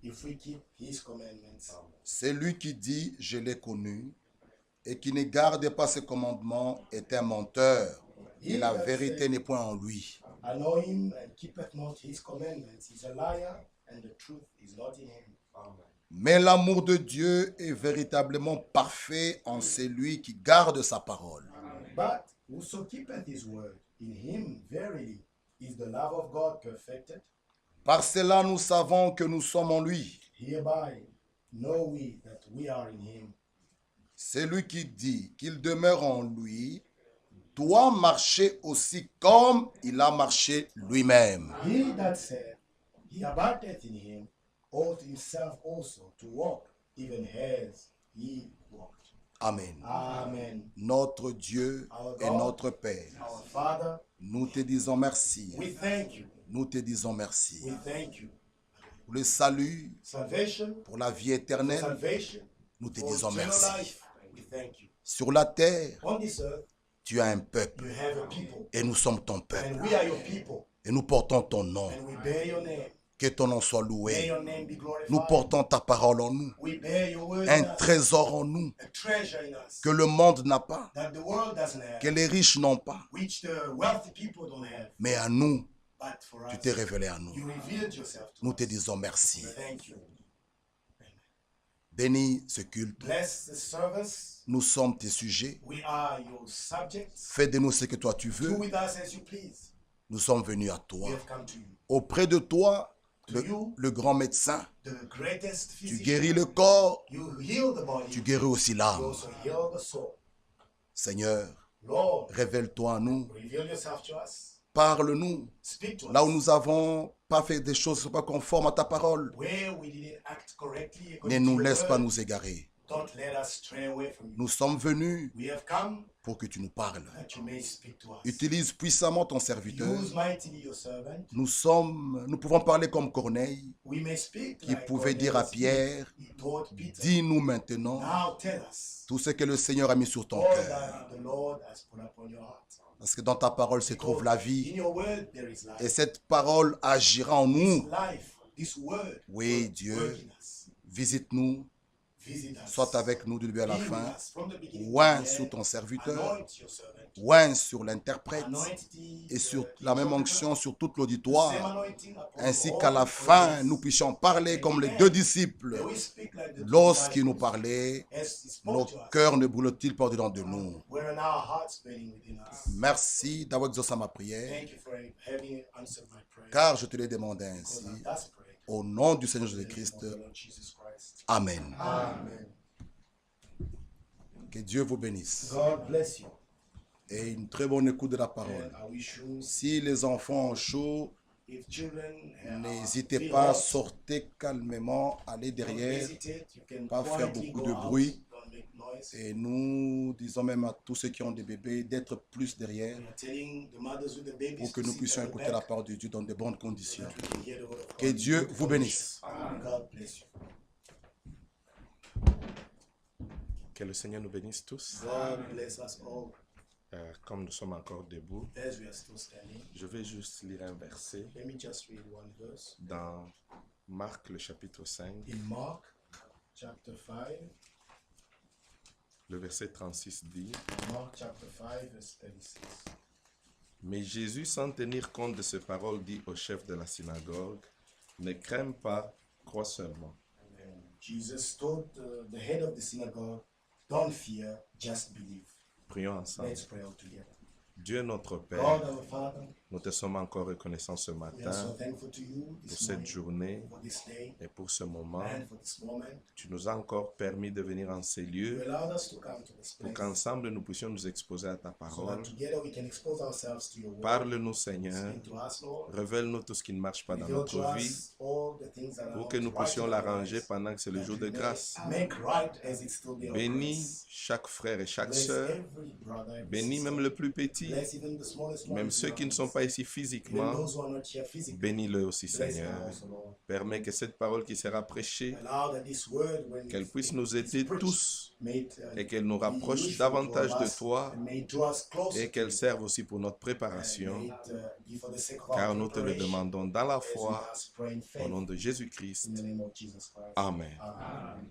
if we keep his commandments. C'est lui qui dit, je l'ai connu, et qui ne garde pas ses commandements est un menteur, et la vérité n'est point en lui. I know him and keepeth not his commandments. He's a liar, and the truth is not in him. Mais l'amour de Dieu est véritablement parfait en celui qui garde sa parole. But whoso keepeth his word, in him verily is the love of God perfected. Par cela, nous savons que nous sommes en lui. Hereby know we that we are in him. Celui qui dit qu'il demeure en lui doit marcher aussi comme il a marché lui-même. He that said he abideth in him ought himself also to walk, even as he walked. Amen. Amen. Notre Dieu et notre Père, Our Father, nous te disons merci. we thank you. Nous te disons merci We thank you. pour le salut, Salvation, pour la vie éternelle. salvation, Nous te for disons eternal merci. life. We thank you. Sur la terre, On this earth, tu as un peuple you have a people, et nous sommes ton peuple. and we are your people, Et nous portons ton nom. and we bear your name. Que ton nom soit May loué. your name be glorified. Nous portons ta parole en nous. We bear your word in Un us, trésor en nous a treasure in us que le monde n'a pas, that the world doesn't have, que les riches n'ont pas. which the wealthy people don't have. Mais à nous, But for tu us, t'es révélé à nous. you revealed yourself to Nous us. te disons merci. Thank you. Bénis ce culte. Bless the service. Nous sommes tes sujets. We are your subjects. Fais de nous ce que toi tu Do veux. with us as you please. Nous sommes venus à toi. We have come to you. Auprès de toi, To you, le grand médecin, the greatest tu physician. guéris le corps, You heal the body. tu guéris aussi You l'âme. also heal the soul. Seigneur, Lord, révèle-toi à nous. reveal yourself to us. Parle-nous. Speak to Là où us. nous n'avons pas fait des choses qui ne sont pas conformes à ta parole, Where we didn't act correctly ne according to nous your laisse pas word, nous égarer. don't let us stray away from you. Nous sommes venus We have come pour que tu nous parles. that you may speak to us. Utilise puissamment ton serviteur. Use mightily your servant. Nous pouvons parler comme Corneille, We may speak qui like pouvait dire à Cornelius Pierre, he told Peter. dis-nous maintenant Now tell us tout ce que le Seigneur a mis sur ton all cœur. that the Lord has put upon your heart. Parce que dans ta parole se trouve la In vie. your word there is Et life. cette parole agira en nous. Life, this word, Oui, will Dieu, work in us. visite-nous, Visit us. sois avec nous du début à la Be with fin. us from the beginning to Oint the sur end. ton serviteur, Anoint your servant. oint sur l'interprète Anoint et the sur la même onction sur toute same l'auditoire, anointing upon ainsi all qu'à la the fin, prophets. nous puissions parler comme les deux disciples. May we speak like the two Lorsqu'il nous disciples. parlait, As he spoke nos to us, cœurs ne brûlent-ils pas au-dedans de nous. were in our hearts burning within us. Merci d'avoir exaucé ma prière, Thank you for having answered my prayer. car je te l'ai demandé Because ainsi. I've thus prayed. Au nom du Seigneur In the name of Jésus-Christ, the Lord Jesus Christ. Amen. Amen. Que Dieu vous bénisse. God bless you. Et une très bonne écoute de la parole. And I wish you, Si les enfants ont chaud, if children n'hésitez feel pas, hot, sortez calmement, allez don't derrière. hesitate. You can pas faire quietly beaucoup go de out. bruit. Don't make noise. Et nous disons même à tous ceux qui ont des bébés d'être plus derrière We are telling the mothers with the babies pour que to nous sit puissions at the écouter la back parole de Dieu dans de bonnes conditions. so that we can hear the word of Que God. Dieu vous bénisse. God bless you. Que le Seigneur nous bénisse tous. God bless us all Comme nous sommes encore debout, as we are still standing. je vais juste lire un verset Let me just read one verse. dans Marc le chapitre 5, In Mark chapter 5, le verset 36 dit: Mark chapter 5, verse 36. Mais Jésus, sans tenir compte de ces paroles, dit au chef de la synagogue: Ne crains pas, crois seulement. And Jesus told the head of the synagogue, don't fear, just believe. Prions ensemble. Let's pray all together. Dieu notre God, Père, our Father, nous te sommes encore reconnaissants ce we are so matin thankful to you pour this cette morning, journée for this day, et pour ce moment. and for this moment. Tu nous as encore permis de venir en ces You lieux allowed us to come to this pour place qu'ensemble nous puissions nous exposer à ta so parole. that together we can expose ourselves to your word. Parle-nous, Seigneur. Speak to us, Lord. Révèle-nous tout ce qui ne marche pas dans Reveal to notre vie us all the things that are pour not que nous right puissions in our l'arranger lives, pendant que c'est le that jour we de may grâce. Make right as it still be our Bénis grace. chaque frère et chaque Bless sœur. every brother, every Bénis sister. même le plus petit ici, Bless even the smallest ones même in ceux our qui ne sont midst. pas ici Even physiquement. those who are not here physically. Bénis-le aussi, Bless them Seigneur. also, Lord. Permets que cette parole qui sera prêchée, Allow that this word, when qu'elle puisse it nous is aider preached, tous may it, et qu'elle nous be rapproche useful davantage to de us, toi and may it draw us closer et to qu'elle you. serve aussi pour notre And préparation, may it, be for the sake of our car nous te le preparation, demandons dans la as we foi, ask, pray in au faith, nom de in Jésus-Christ. the name of Jesus Christ. Amen. Amen.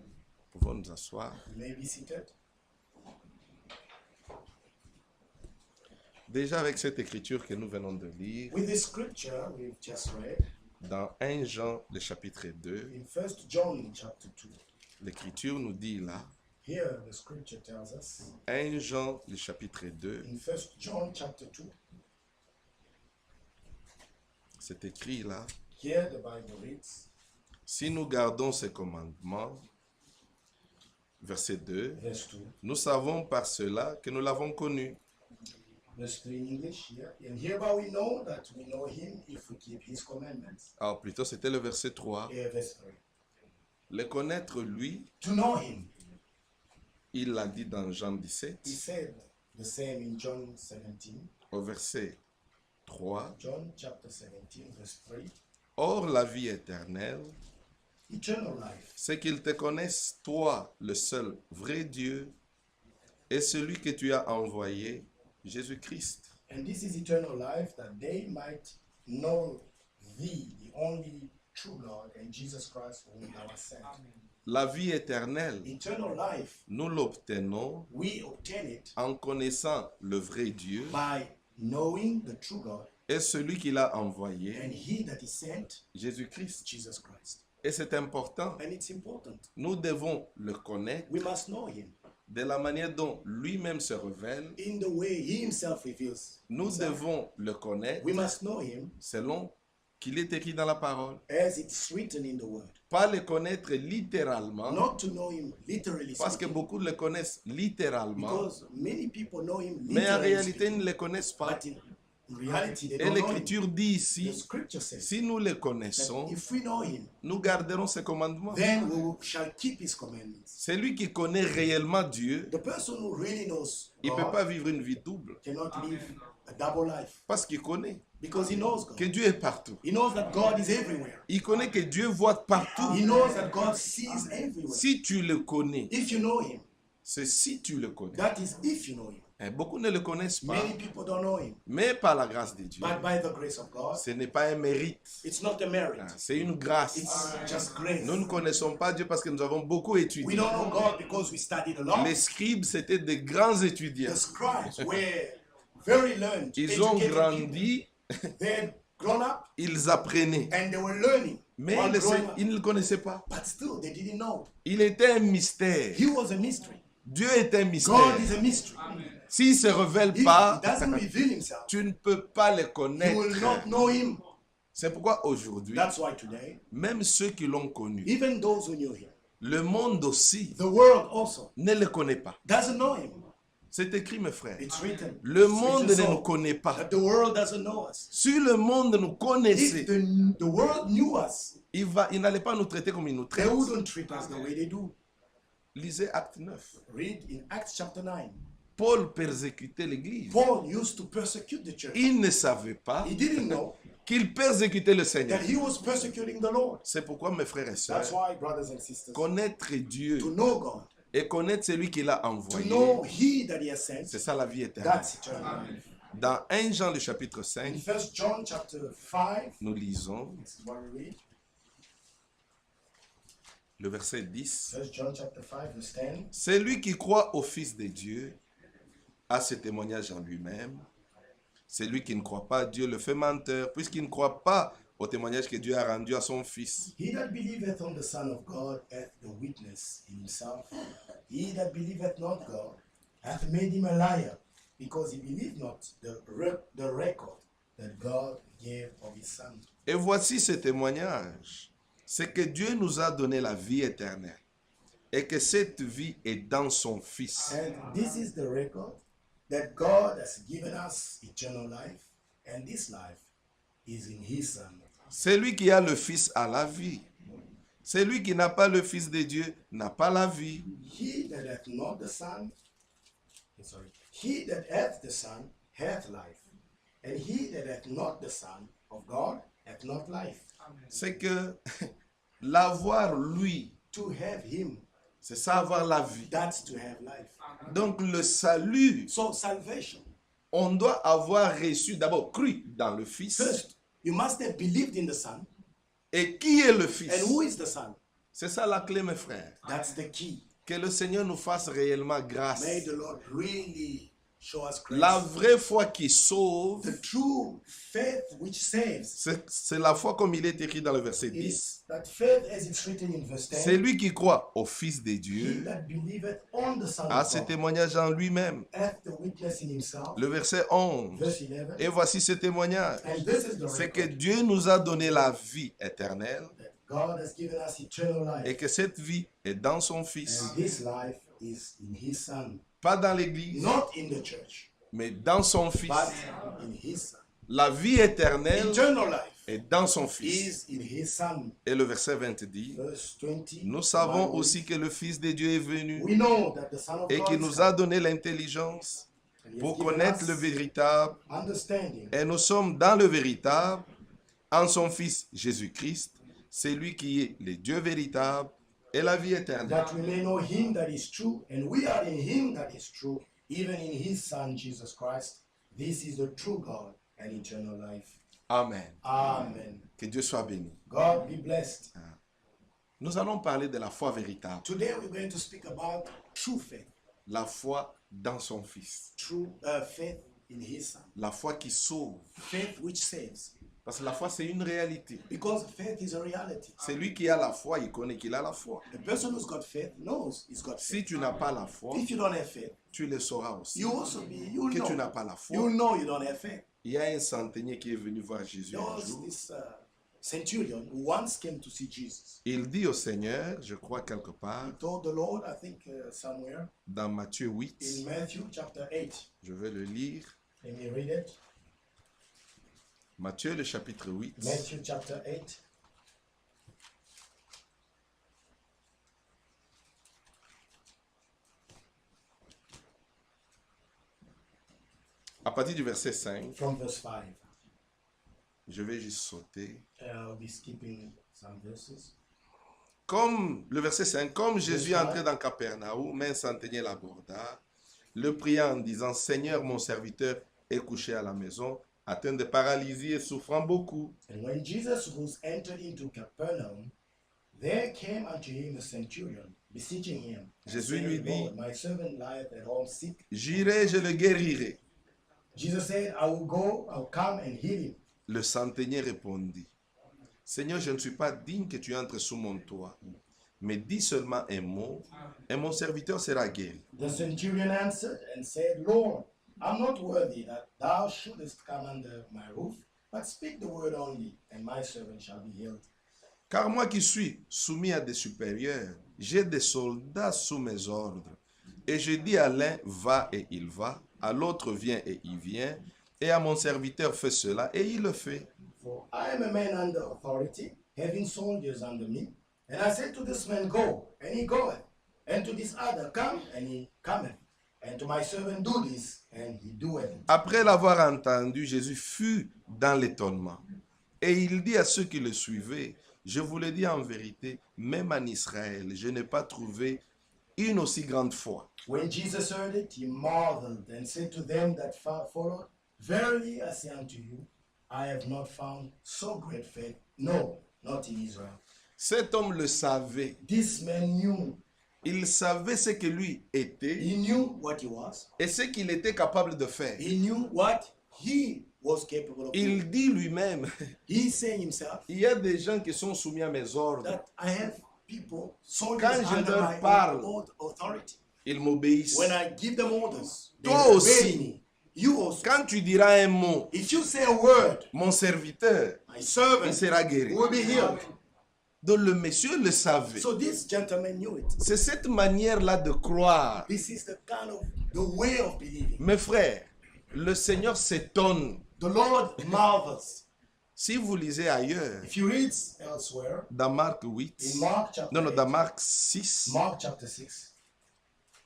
Pouvons nous asseoir. You may be seated. Déjà avec cette écriture que nous venons de lire, With this scripture we've just read, dans 1 Jean, le chapitre 2, in 1 John chapter 2, l'écriture nous dit là, here the scripture tells us, 1 Jean, le chapitre 2, in 1 John chapter 2, c'est écrit là, here the Bible reads, si nous gardons ses commandements, verset 2, verse 2, nous savons par cela que nous l'avons connu. verse 3 in English here, and hereby we know that we know him if we keep his commandments. Alors plutôt c'était le verset 3. Here, verse 3. Le connaître lui, To know him, il l'a dit dans Jean he 17, said the same in John 17, au verset 3. John chapter 17, verse 3. Or la vie éternelle, Eternal life c'est qu'ils te connaissent, toi, le seul vrai Dieu, et celui que tu as envoyé, Jésus-Christ. And this is eternal life, that they might know thee, the only true Lord, and Jesus Christ, whom thou hast sent. La vie éternelle, Eternal life, nous l'obtenons we obtain it en connaissant le vrai Dieu by knowing the true God et celui qui l'a envoyé, and he that is sent, Jésus-Christ. Jesus Christ. Et c'est important. And it's important. Nous devons le connaître We must know him de la manière dont lui-même se révèle. in the way he himself reveals. Nous himself. devons le connaître We must know him selon qu'il est écrit dans la parole. as it's written in the word. Pas le connaître littéralement, Not to know him literally parce que speaking, beaucoup le connaissent littéralement, because many people know him mais en literally réalité ils speaking, ne le connaissent pas. but in reality they Et don't know him. l'Écriture dit The ici, scripture says si nous le that connaissons, if we know him, nous garderons ses commandements. then we shall keep his commandments. Celui qui connaît réellement Dieu, The person who really knows il ne peut God pas vivre une vie double, cannot live a double life parce qu'il connaît because he knows que God. Dieu est partout. He knows that God is everywhere. Il connaît que Dieu voit partout. He knows that God sees everywhere. Si tu le connais, If you know him, c'est si tu le connais. that is if you know him. Et beaucoup ne le connaissent pas, Many people don't know him, mais par la grâce de Dieu. but by the grace of God, Ce n'est pas un mérite, it's not a merit. c'est une grâce. It's just grace. Nous ne connaissons pas Dieu parce que nous avons beaucoup We étudié. don't know God because we studied a lot. Les scribes, c'était des grands The étudiants. scribes were very learned. Ils ont educated grandi, people. They had grown up ils apprenaient. and they were learning. Mais while growing up. ils ne le connaissaient pas. But still, they didn't know. Il était un mystère. He was a mystery. Dieu est un mystère. God is a mystery. S'il ne se révèle If pas, he doesn't reveal himself, tu ne peux pas le you will connaître. not know him. C'est pourquoi aujourd'hui, That's why today, même ceux qui l'ont connu, even those who knew him, le monde aussi the world also ne le connaît pas. doesn't know him. C'est écrit, mes frères. It's written. Le It's monde written ne so nous connaît pas. that the world doesn't know us. Si le monde nous connaissait, If the world knew us, il n'allait pas nous traiter comme il nous they traite. wouldn't treat us the way they do. Lisez Acte 9. Read in Acts chapter 9. Paul persécutait l'église. Paul used to persecute the church. Il ne savait pas He didn't know qu'il persécutait le Seigneur. that he was persecuting the Lord. C'est pourquoi, mes frères et sœurs, That's why, brothers and sisters, connaître Dieu to know God, et connaître celui qui l'a to envoyé, know he that he has sent, c'est ça la vie éternelle. that's eternal life. Dans 1 Jean, le chapitre In 5, 1 John chapter 5, nous lisons this is what we read. le verset 10. 1 John chapter 5, verse 10. Celui qui croit au Fils de Dieu a ce témoignage en lui-même. Celui qui ne croit pas à Dieu le fait menteur, puisqu'il ne croit pas au témoignage que Dieu a rendu à son Fils. He that believeth on the Son of God hath the witness in himself. He that believeth not God hath made him a liar, because he believed not the record that God gave of his Son. Et voici ce témoignage. C'est que Dieu nous a donné la vie éternelle et que cette vie est dans son Fils. And this is the record that God has given us eternal life, and this life is in his Son. Celui qui a le Fils a la vie. Celui qui n'a pas le Fils de Dieu n'a pas la vie. He that hath not the Son, he that hath the Son hath life, and he that hath not the Son of God hath not life. C'est que l'avoir lui, To have him, c'est ça avoir la vie. that's to have life. Donc le salut, So salvation, on doit avoir reçu, d'abord cru dans le Fils. first, you must have believed in the Son. Et qui est le And Fils? who is the Son? C'est ça la clé, mes frères. That's the key. Que le Seigneur nous fasse réellement grâce. May the Lord really show us grace. La vraie foi qui sauve, The true faith which saves c'est la foi comme il est écrit dans le verset 10. is that faith as it's written in verse 10. C'est lui qui croit au Fils de He Dieu, that believeth on the Son à of ce God témoignage en lui-même. hath the witness in himself. Le verset 11. Verse 11. Et voici ce témoignage. And this is the C'est que record Dieu nous a donné la vie éternelle that God has given us eternal et life. que cette vie est dans son Fils. And this life is in his Son. Pas dans l'Église, Not in the church, mais dans son Fils. but in his Son. La vie éternelle Eternal life est dans son Fils. is in his Son. Et le verset 20 dit, Verse 20. nous savons Bible aussi que le Fils de Dieu est venu we know that the Son of et God qu'il is nous come, a donné l'intelligence and he has pour given connaître us le véritable. understanding. Et nous sommes dans le véritable, en son Fils Jésus-Christ. C'est lui qui est le Dieu véritable et la vie éternelle. That we may know him that is true, and we are in him that is true, even in his Son Jesus Christ. This is the true God and eternal life. Amen. Amen. Que Dieu soit béni. God be blessed. Nous allons parler de la foi véritable. Today we're going to speak about true faith. La foi dans son Fils. True faith in his Son. La foi qui sauve. Faith which saves. Parce que la foi, c'est une réalité. Because faith is a reality. C'est lui qui a la foi, il connaît qu'il a la foi. The person who's got faith knows he's got Si faith. tu n'as pas la foi, If you don't have faith, tu le sauras aussi. you also be, you Que tu n'as know. pas la You foi. know you don't have faith. Il y a un centenier qui est venu voir Jésus There un was jour. this centurion who once came to see Jesus. Il dit au Seigneur, je crois quelque part, He told the Lord, I think somewhere, dans Matthieu in 8, Matthew chapter 8. je vais le lire. Let me read it. Matthieu, le chapitre 8. Matthew chapter 8. À partir du verset 5, From verse 5. je vais juste sauter. I'll be skipping some verses. Comme le verset 5, comme Jésus est entré dans Capernaum, un centenier l'aborda, le pria en disant, Seigneur, mon serviteur est couché à la maison, atteint de paralysie et souffrant beaucoup. And when Jesus was entered into Capernaum, there came unto him a centurion, beseeching him, and Jésus lui saying, dit, Lord, my servant lieth at home sick. J'irai, je le guérirai. Jesus said, I will go, I'll come and heal him. Le centenier répondit, Seigneur, je ne suis pas digne que tu entres sous mon toit, mais dis seulement un mot, et mon serviteur sera guéri. The centurion answered and said, Lord, I'm not worthy that thou shouldest come under my roof, but speak the word only, and my servant shall be healed. Car moi qui suis soumis à des supérieurs, j'ai des soldats sous mes ordres. Et je dis à l'un, va et il va, à l'autre, viens et il vient, et à mon serviteur, fais cela, et il le fait. For I am a man under authority, having soldiers under me. And I said to this man, go, and he goeth. And to this other, come, and he cometh. And to my servant, do this, and he doeth it. Après l'avoir entendu, Jésus fut dans l'étonnement. Et il dit à ceux qui le suivaient, je vous le dis en vérité, même en Israël, je n'ai pas trouvé une aussi grande foi. When Jesus heard it, he marveled and said to them that followed, verily I say unto you, I have not found so great faith, no, not in Israel. Cet homme le savait. This man knew. Il savait ce que lui était He knew what he was. et ce qu'il était capable de faire. He knew what he was capable of doing. Il dit lui-même, He's saying himself il y a des gens qui sont soumis à mes ordres. that I have people soldiers Quand je under leur my parle, own authority. Ils m'obéissent. When I give them orders, they Toi obey aussi. me. You also. Quand tu diras un mot, If you say a word, mon serviteur, my il servant sera guéri. will be healed. Donc le monsieur le savait. So this gentleman knew it. C'est cette manière-là de croire. This is the kind of the way of believing. Mes frères, le Seigneur s'étonne. The Lord marvels. Si vous lisez ailleurs, If you read elsewhere, dans Marc 8, in Mark chapter non, 8, dans Marc 6, Mark chapter 6,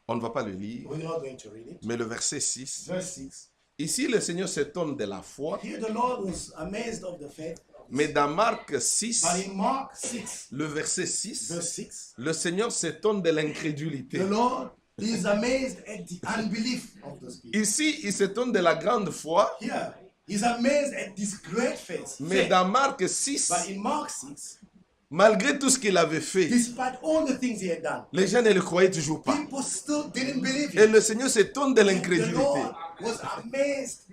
on ne va pas le lire, we're not going to read it. mais le verset 6, Verse 6, Ici, le Seigneur s'étonne de la foi, Here the Lord was amazed of the faith. mais dans Marc 6, But in Mark 6, le verset 6, verse 6, le Seigneur s'étonne de l'incrédulité. the Lord is amazed at the unbelief of those people. Ici, il s'étonne de la grande foi, Here, he's amazed at this great faith. mais dans Marc 6, But in Mark 6, malgré tout ce qu'il avait fait, despite all the things he had done, les gens ne le croyaient toujours pas. people still didn't believe Et him. le Seigneur s'étonne de The l'incrédulité. Lord was amazed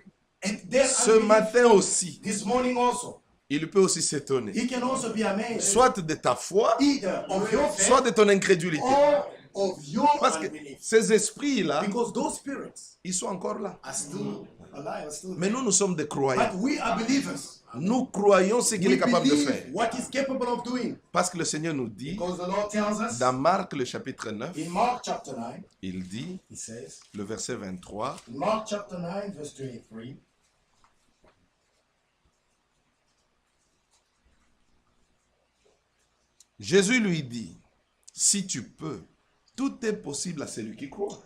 at their Ce unbelief. matin aussi, This morning also, il peut aussi s'étonner. he can also be amazed Soit de ta foi, either of your faith soit de ton incrédulité. or of your Parce que unbelief. ces esprits-là, Because those spirits ils sont encore là. are still alive, are still Mais nous sommes des croyants. But we are believers. Nous croyons ce qu'il We est capable de faire. believe what he's capable of doing. Parce que le Seigneur nous dit, Because the Lord tells us dans Marc le chapitre 9, in Mark chapter 9, il dit, he says, le verset 23, in Mark chapter 9, verse 23, Jésus lui dit, si tu peux, tout est possible à celui qui croit.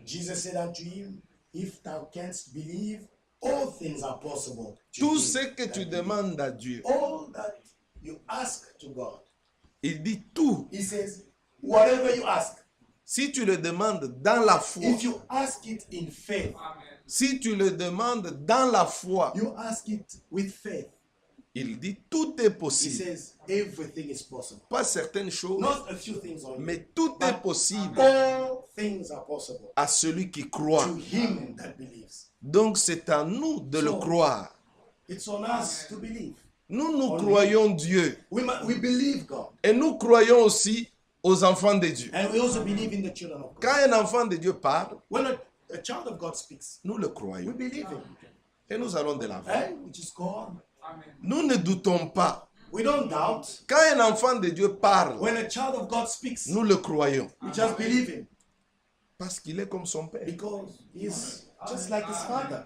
Jesus said unto him, if thou canst believe, all things are possible. to Tout him ce que that tu believe. demandes à Dieu, All that you ask to God, il dit tout. he says, whatever you ask, Si tu le demandes dans la foi, if you ask it in faith, si tu le demandes dans la foi, you ask it with faith, il dit tout est he possible. says, everything is possible. Pas certaines choses, Not a few things only, mais tout est possible all things are possible à celui qui croit. to him that believes. Donc c'est à nous de le croire. It's on us to believe. Nous croyons Dieu We believe God. et nous croyons aussi aux enfants de Dieu. And we also believe in the children of God. Quand un enfant de Dieu parle, When a child of God speaks, nous le we croyons believe him. et nous allons de l'avant. And we just go on. Nous ne doutons pas. We don't doubt. Quand un enfant de Dieu parle, When a child of God speaks, nous le croyons we just believe him. parce qu'il est comme son père. Because he's just like his father.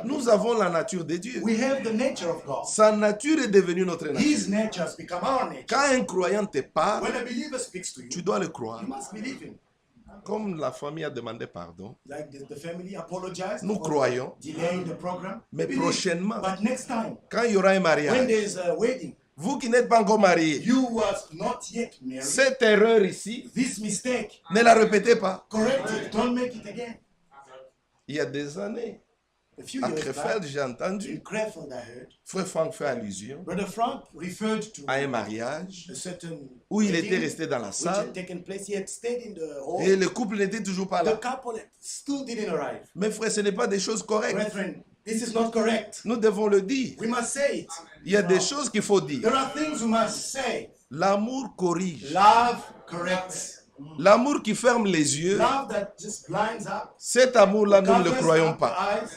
Nous avons la nature de Dieu. We have the nature of God. Sa nature est devenue notre His nature. nature has become our nature. Quand un croyant te parle, When a believer speaks to you, tu dois le croire. you must believe him. Comme la famille a demandé pardon, Like the family apologized nous for croyons, delaying the program. mais Believe. prochainement, But next time, quand il y aura un when mariage, there's a wedding, vous qui n'êtes pas encore mariés, you was not yet married. cette erreur ici, This mistake, ne la répétez pas. correct it. Don't make it again. Il y a des années, A few à years Krefeld, back, j'ai in entendu, Krefeld, I heard, Frère Franck fait allusion Brother Frank referred to à un mariage a certain où il wedding était resté dans la which salle had taken place. He had stayed in the hall. et le couple n'était toujours pas The là. couple still didn't arrive. Mais frère, ce n'est pas des choses correctes. Brethren, this is not correct. Nous devons le dire. We must say it. Il y a des choses qu'il faut dire. There are things we must say. L'amour corrige. Love corrects. L'amour qui ferme les yeux, Love that just blinds up. cet amour-là, nous ne le covers croyons up pas. the eyes.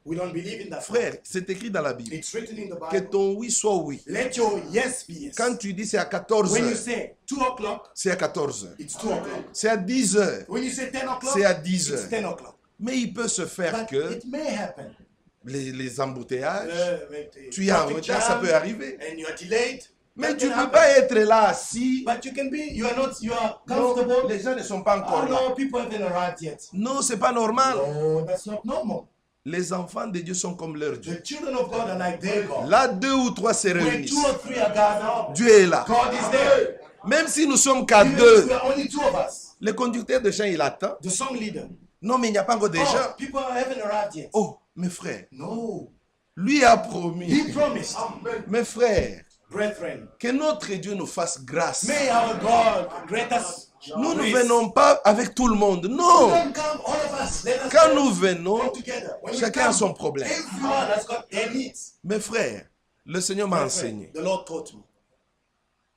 We don't believe in that. Frère, c'est écrit dans la Bible. It's written in the Que Bible. ton oui soit oui. Let your yes be yes. Quand tu dis c'est à 14 When you heures, say 2 o'clock, c'est à 14 heures. it's 2 o'clock. C'est à 10 heures. When you say 10 o'clock, C'est à 10 it's heures. 10 o'clock. Mais il peut se faire But que it may happen. les embouteillages, With tu es en traffic retard, ça jam, peut arriver. And you are delayed. Mais That tu ne can peux happen. pas être là assis. But you can be, you are Non, comfortable. les gens ne sont pas Oh encore là. no, people haven't arrived yet. Non, c'est pas normal. No, that's not normal. Les enfants de Dieu sont comme leur Dieu. The children of God are like their God. Là, 2 ou 3 se When réunissent. 2 or 3 are gathered, Dieu est là. God is there. Même si nous sommes qu'à Even if 2, we are only 2 of us, le conducteur de chant, il attend. the song leader. Non, mais il n'y a pas encore de Oh, gens. people haven't arrived yet. Oh, mes frères, No. lui a He promis. promised. Mes frères, Brethren, que notre Dieu nous fasse grâce. may our God grant us Nous ne grace. venons pas avec tout le monde. We Non. don't come, all of us. Let us Quand come nous venons, together. When we chacun a come, son problème. everyone has got their needs. Mes frères, le Seigneur m'a enseigné. The Lord taught me.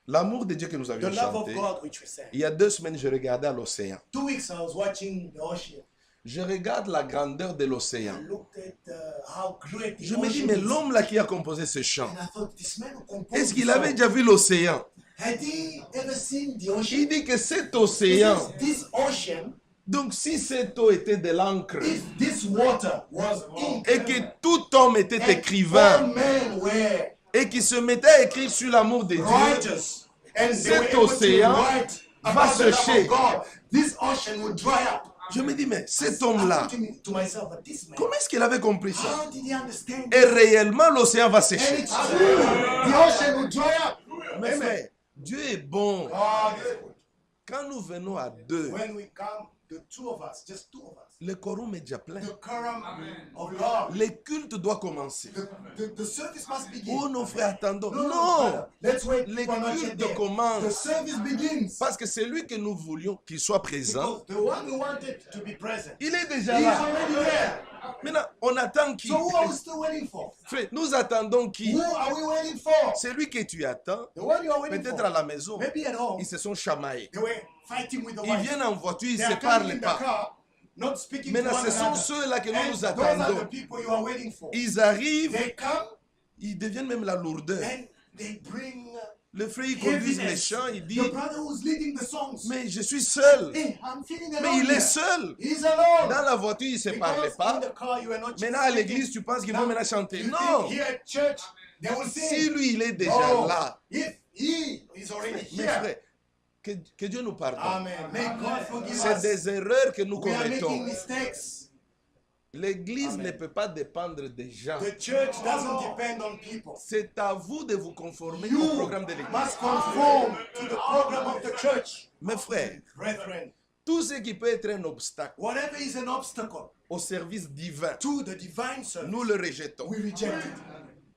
L'amour de Dieu que nous The avions love of chanté. God which we sang. Il y a 2 semaines, je regardais à l'océan. 2 weeks I was watching the ocean. Je regarde la grandeur de I l'océan. looked at how great the Je me dis, ocean mais is. l'homme là qui a composé ce chant, And I thought, this man who composed est-ce qu'il this avait song, déjà vu l'océan? had he ever seen the Il ocean? dit que cet He océan, says, this ocean, donc si cette eau était de l'encre if this water was ink, et que tout homme était and écrivain all men were et qui se mettait à écrire sur l'amour de Dieu, righteous, and they cet were able to océan write va about the love sécher. of God, this ocean would dry up. Je me dis, mais I cet was homme-là, thinking to myself, but this man, comment est-ce qu'il avait compris ça? how did he understand? Et réellement, l'océan va And sécher. it's true. The ocean will dry up. Mais frère, Dieu est bon. Oh, good. Quand nous venons à deux, When we come, the two of us, just two of us, le quorum est déjà plein. the quorum of God, Le culte doit commencer. the service must begin. Oh nos frères, attendons. No, Non! brother, let's wait. Le People are not yet culte there. commence. The service begins. Parce que c'est lui que nous voulions qu'il soit présent. Because the one who wanted to be present, Il est déjà he's là. already there. Maintenant, on attend qui? So who are we still waiting for? Frère, nous attendons qui? Who are we waiting for? Celui que tu attends, The one you are waiting peut-être for. à la maison, Maybe at home, ils se sont chamaillés. they were fighting with the Ils wife. viennent en voiture, ils They ne are se coming parlent in the pas. car, not speaking to Maintenant, one ce sont another. ceux-là que nous And nous those are the attendons. people you are waiting for. Ils arrivent, They come ils deviennent même la lourdeur. and they bring Le frère, il conduit les heaviness. chants, il dit, The brother who's leading the songs. mais je suis seul. Hey, I'm feeling alone Mais il est here. seul. He's alone. Dans la voiture, il ne se parlait Because pas. in the car, you are not Maintenant, à speaking. l'église, tu penses qu'ils vont Now, maintenant chanter. you Non. think here at church, they will Si sing. lui, il est déjà Oh, là, if he is already mes here. frères, que Dieu nous pardonne. Amen. May God forgive C'est us. des erreurs que nous We are making commettons. mistakes. L'église Amen. ne peut pas dépendre des gens. The church doesn't depend on people. C'est à vous de vous conformer You au programme de l'église. must conform to the program of the church. Mes frères, Brethren, tout ce qui peut être un obstacle whatever is an obstacle au service divin, to the divine service, nous le rejetons. we reject it.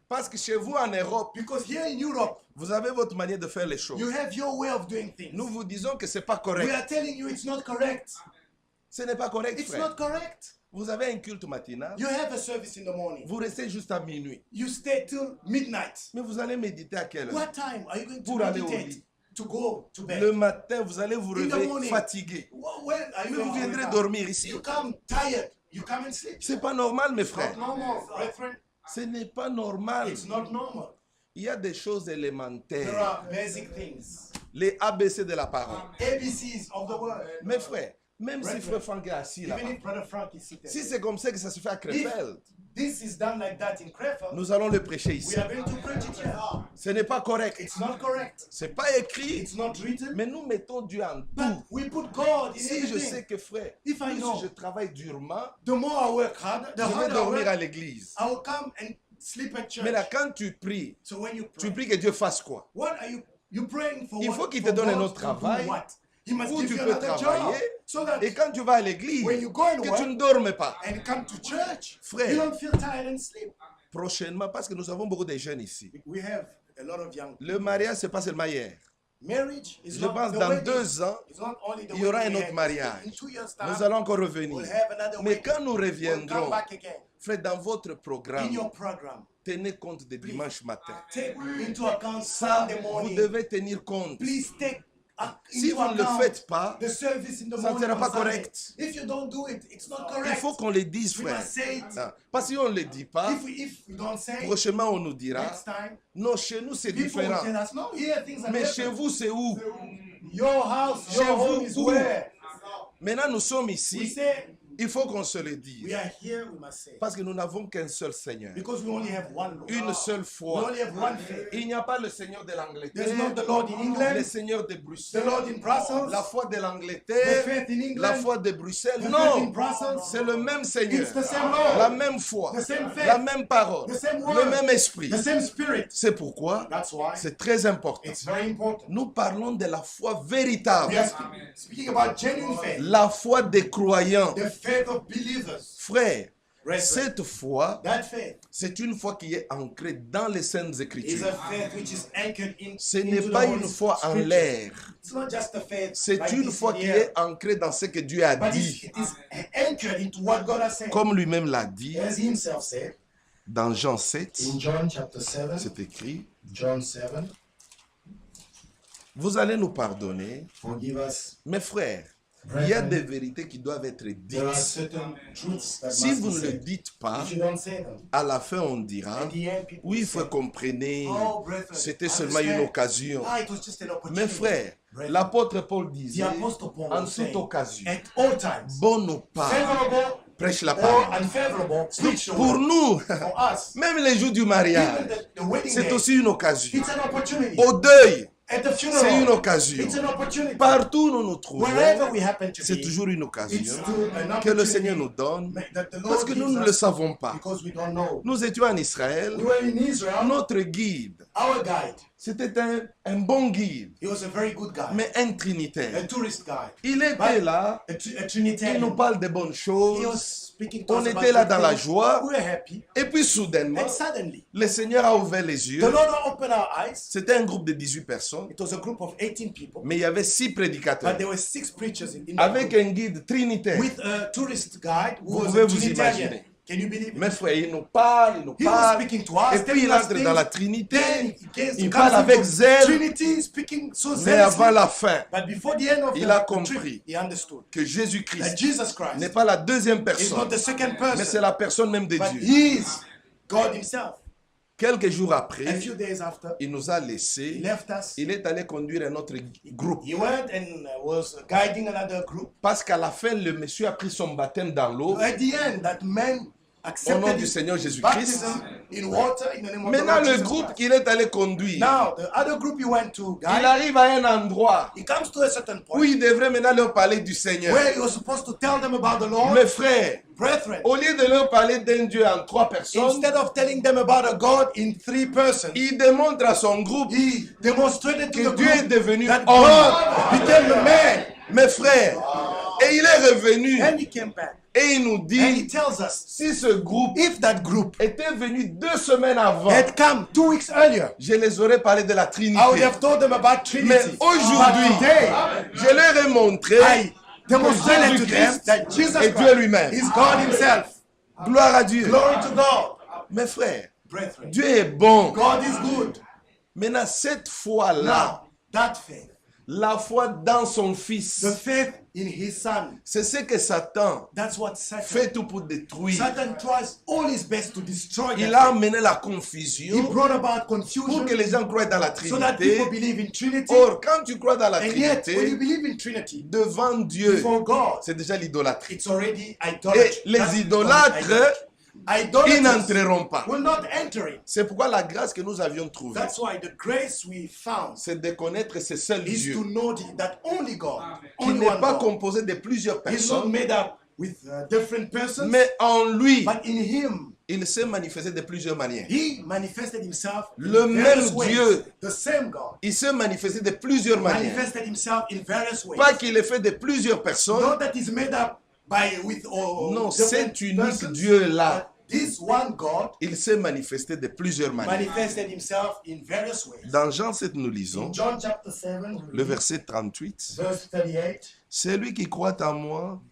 Parce que chez vous en Europe, Because here in Europe, vous avez votre manière de faire les choses. you have your way of doing things. Nous vous disons que ce n'est pas We correct. are telling you it's not correct. Ce n'est pas correct, It's frère. not correct. Vous avez un culte matinal, You have a service in the morning. vous restez juste à minuit. You stay till midnight. Mais vous allez méditer à quelle heure? What time are you going to Pour aller au meditate? lit. To go to bed. Le matin, vous allez vous In the réveiller morning. fatigué. When are you Mais going vous to viendrez wake up? dormir ici. You come tired. You come and sleep. C'est pas normal, mes frères. Not normal, brethren. Ce n'est pas normal. It's not normal. Il y a des choses There élémentaires. are basic things. Les ABC de la parole. ABCs of the word. Mes frères, même si frère Franck est assis Even là-bas, if Brother Frank is seated. si c'est comme ça que ça se fait à Krefeld, This is done like that in Krefeld. nous allons le prêcher We ici. are going to preach it here. Ce n'est pas correct. It's not correct. Ce n'est pas écrit. It's not written. Mais nous mettons Dieu en But tout. we put God in Si je everything. sais que frère, If I plus know, je travaille durement, the more I work harder, the je vais harder I dormir à work, l'église. I will come and sleep at church. Mais là, quand tu pries, So when you tu pray, pries que Dieu fasse quoi? what are you praying for? Il what? faut qu'il te For donne un God autre to do travail what? He must où give tu you peux another job travailler. so that Et quand tu vas à l'église, when you go and que work tu ne dormes pas. and come to church, Frère. you don't feel tired and sleep. Prochainement, parce que nous avons beaucoup de jeunes ici. We have a lot of young people. Le mariage, c'est pas seulement hier. Marriage is Je not pense the dans wedding. 2 ans, It's not only the il y aura wedding un we autre had. mariage. In 2 years' time, Nous allons encore revenir. we'll have another Mais wedding. quand nous We'll reviendrons, come back again. frère, dans votre In programme, your program, tenez compte de dimanche matin. take into account Ça, Sunday vous morning. devez tenir compte. Please take Si into vous ne le account faites pas, the service in the ça ne morning sera on pas Sunday. correct. If you don't do it, it's not Il correct. faut qu'on le dise, We frère. must say it. Ah, parce que si on ne le dit pas, If we don't say it, prochainement on nous dira, next time, non, chez nous c'est people will différent. tell us, no, here things are Mais chez different. vous, c'est où? Your house, Chez your home vous, is où? where? Maintenant, nous sommes We ici. say, Il faut qu'on se le dise. we are here, we must say. Parce que nous n'avons qu'un seul Seigneur. Because we only have one Lord. Une seule We foi. only have one faith. Il n'y a pas le Seigneur de There's not l'Angleterre, the Lord in England, le Seigneur de the Bruxelles, Lord in Brussels, la foi de the l'Angleterre, faith in England, la foi de Bruxelles. the faith in Non, Brussels. c'est le même Seigneur, It's the same Lord, la même foi, the same faith, la même parole, the same word, le même esprit. the same spirit. C'est pourquoi That's why c'est très important. it's very important. Nous parlons de la foi We véritable, are speaking about genuine faith, la foi des croyants. the faith of believers. Frère, Brethren, cette foi, that faith c'est une foi qui est ancrée dans les Saintes is Écritures. a faith which is anchored in. Ce into n'est the pas Holy une foi en Scripture. l'air. It's not just a faith. C'est like une this foi in qui the air, est ancrée dans ce que Dieu a but dit. it is anchored into what God has said. Comme lui-même l'a dit As he himself said dans Jean 7, in John chapter 7, c'est écrit, John 7, vous allez nous pardonner, forgive us. mes frères. Il y a des vérités qui doivent être There are dites. certain truths that Si must vous be ne le said. dites pas, If you don't say them, à la fin on dira, at the end people oui, will frère, say, comprenez, oh, brethren, c'était I seulement une understand. occasion. Ah, it was just an opportunity. Mes frères, Brethren, l'apôtre Paul the disait, apostle Paul en was saying, toute occasion, at all times, bon ou pas, favorable prêche la or parole. unfavorable, preach the Pour word. nous, For us, même les jours du even mariage, the wedding c'est day, aussi une occasion. it's an opportunity. Au deuil, At the C'est une funeral, occasion. it's an opportunity. Partout où nous nous trouvons, Wherever we happen to c'est be, toujours une it's occasion still an que le opportunity Seigneur nous donne that the parce Lord que nous gives ne le us savons pas. because we don't know. Nous étions en Israël, We were in Israel. notre guide, Our guide, c'était un bon guide, he was a very good guy, mais un a trinitaire. tourist guy, Il était là, a il nous Trinitarian. parle de bonnes He was choses, speaking to on us about était là good dans la things. joie, We were happy. et puis soudainement, And suddenly, le Seigneur a ouvert les yeux. the Lord opened our eyes. C'était un groupe de 18 personnes, It was a group of 18 people, mais il y avait 6 but prédicateurs there were 6 preachers in the avec group un guide trinitaire. with a tourist guide who Vous was pouvez a vous Trinitarian. imaginer. Can you believe it? Mes frères, il nous parle, He was speaking to us, et puis il telling us entre things. dans la Trinité, Then he gets il comes parle avec into zèle, Trinity, speaking so mais zealously. avant la fin, But before the end of il a the compris trip, he understood que that Jésus-Christ Jesus Christ n'est pas la deuxième is not personne, the second mais c'est person, la personne même de but Dieu. he is God himself. Quelques jours A après, few days after, il nous a he laissés, left us. il est allé conduire un autre groupe. He went and was guiding another group. Parce qu'à la fin, le monsieur a pris son baptême dans l'eau. At the end, that man Au nom accepted du his Seigneur Jésus-Christ. baptism in water in the name of the Maintenant, Lord le Jesus groupe Christ. qu'il est allé conduire, Now, the other group he went to, il guide, arrive à un endroit he comes to a certain où point il devrait maintenant leur parler du Seigneur. where he was supposed to tell them about the Lord. Mes frères, Brethren, au lieu de leur parler d'un Dieu en 3 personnes, instead of telling them about a God in 3 persons, il démontre à son groupe he demonstrated to que the Dieu est group devenu that homme. God became a man. Mes frères, et il est revenu And he came back. et il nous And he dit, tells us, si ce groupe if that group était venu 2 semaines avant, had come 2 weeks earlier, je les aurais parlé de la I would Trinité. have told them about Mais Trinity. aujourd'hui, But today, je leur ai montré I demonstrated to them Jésus-Christ that Jesus est Dieu Christ lui-même. is God himself. Gloire à Dieu. Glory to God. Mes frères, Brethren, Dieu est bon. God is good. Maintenant, cette foi-là, Now, that faith, la foi dans son the Fils, faith in his Son, c'est ce que Satan that's what Satan, fait tout pour détruire. Satan tries all his best to destroy Il that a faith. amené la He confusion brought about pour confusion que les gens croient dans la so that Trinité. people believe in Trinity. Or, quand tu crois dans la And yet, when you Trinité, believe in Trinity, devant Dieu, before God, c'est déjà l'idolâtrie. it's already idolatry. Et les That's idolâtres, idolatry. Ils Idolaters n'entreront pas. will not enter it. C'est pourquoi la grâce que nous avions trouvée, That's why the grace we found c'est de connaître ce seul is Dieu to know that only God, qui only n'est one pas God, composé de plusieurs is not personnes, made up with different persons, mais en lui, but in Him, il s'est manifesté de plusieurs manières. He manifested Himself Le in même various ways. Dieu. The same God Il s'est manifesté de plusieurs manières. manifested Himself in various ways. Pas qu'il est fait de plusieurs personnes. Not that He's made up with Non, different cet unique persons, Dieu-là, but this one God il s'est manifesté de plusieurs manières. manifested Himself in various ways. Dans Jean 7, nous lisons In John chapter 7, le verset 38. verse 38, Celui qui croit en moi,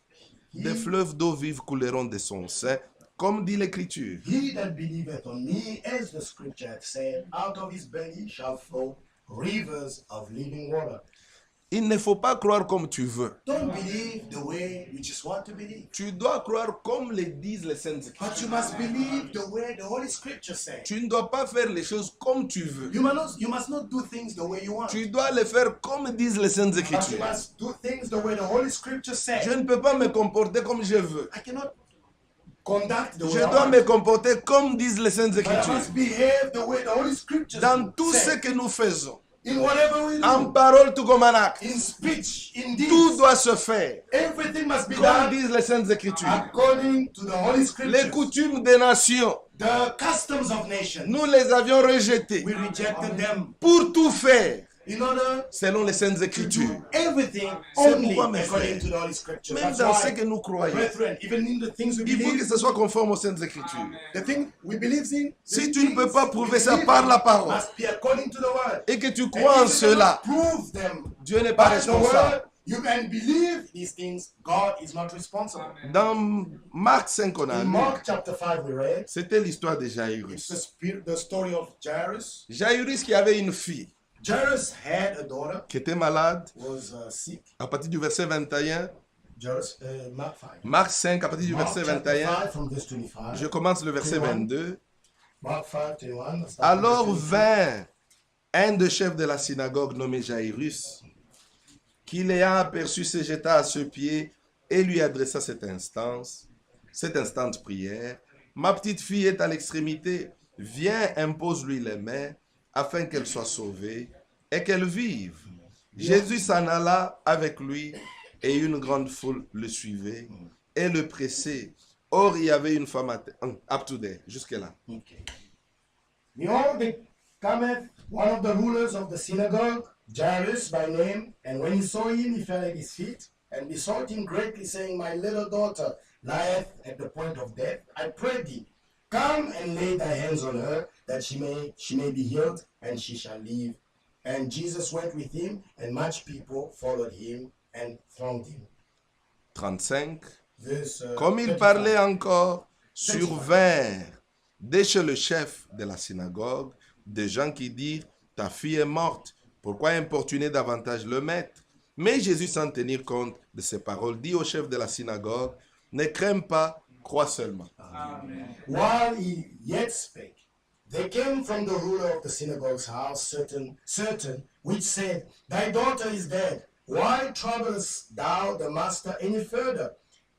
des fleuves d'eau vive couleront de son sein, comme dit l'Écriture. He that believeth on me, as the scripture hath said, out of his belly shall flow rivers of living water. Il ne faut pas croire comme tu veux. Don't believe the way you just want to believe, Tu dois croire comme le disent les Saintes Écritures. but you must believe the way the Holy Scripture says. Tu ne dois pas faire les choses comme tu veux. You must not do things the way you want, Tu dois les faire comme disent les Saintes but you Écritures. must do things the way the Holy Scripture says. Je ne peux pas me comporter comme je veux. I cannot conduct the Je way I dois want, me comporter comme disent les Saintes but I Écritures. must behave the way the Holy Scripture Dans tout ce says. que nous faisons, In whatever we en do, parole tout comme en acte, in speech, in tout deeds, doit se faire everything must be comme done disent les Saintes Écritures. according to the Holy Les Scriptures. coutumes des nations, The customs of nations, nous les avions rejetées we rejected them pour tout faire in order selon les Saintes to Écritures. do everything C'est only pourquoi, mes according frères, to the Holy Scriptures. Même That's dans ce why, que nous croyons, brethren, even in the things we il faut que believe, ce soit conforme aux Saintes Écritures. the thing we believe in, Si the tu ne peux things pas we prouver ça believe par in la parole must be according to the word. et que tu And crois en if you cela, cannot prove them Dieu n'est pas by the responsable. word, you can believe these things, God is not responsible. Dans Marc 5, on a In lu, Mark chapter 5 we read, c'était l'histoire de it's Jairus. the story of Jairus. Jairus qui avait une fille Jairus had a daughter, qui était malade. was sick. À partir du verset 21, Jairus, Mark 5. Marc 5, à partir du Mark verset chapter 21, 5 from verse 25. je commence le verset 21. 22. Mark 5, 21. start Alors from verse 22. vint un des chefs de la synagogue nommé Jairus, qui l'ayant aperçu se jeta à ses pieds et lui adressa cette instante prière. Ma petite fille est à l'extrémité, viens, impose-lui les mains afin qu'elle soit sauvée et qu'elle vive. Jésus s'en alla avec lui et une grande foule le suivait et le pressait. Or, il y avait une femme up to there, jusque-là. Okay. Behold, there cometh one of the rulers of the synagogue, Jairus by name, and when he saw him, he fell at his feet, and besought him greatly, saying, My little daughter lieth at the point of death. I pray thee, come and lay thy hands on her, that she may be healed, and she shall live. And Jesus went with him, and much people followed him and thronged him. 35. Verse, Comme il 35. parlait encore, survinrent dès chez le chef de la synagogue des gens qui dirent, ta fille est morte, pourquoi importuner davantage le maître? Mais Jésus, sans tenir compte de ces paroles, dit au chef de la synagogue, ne crains pas, crois seulement. While he yet spake, there came from the ruler of the synagogue's house certain which said, Thy daughter is dead. Why troublest thou the master any further?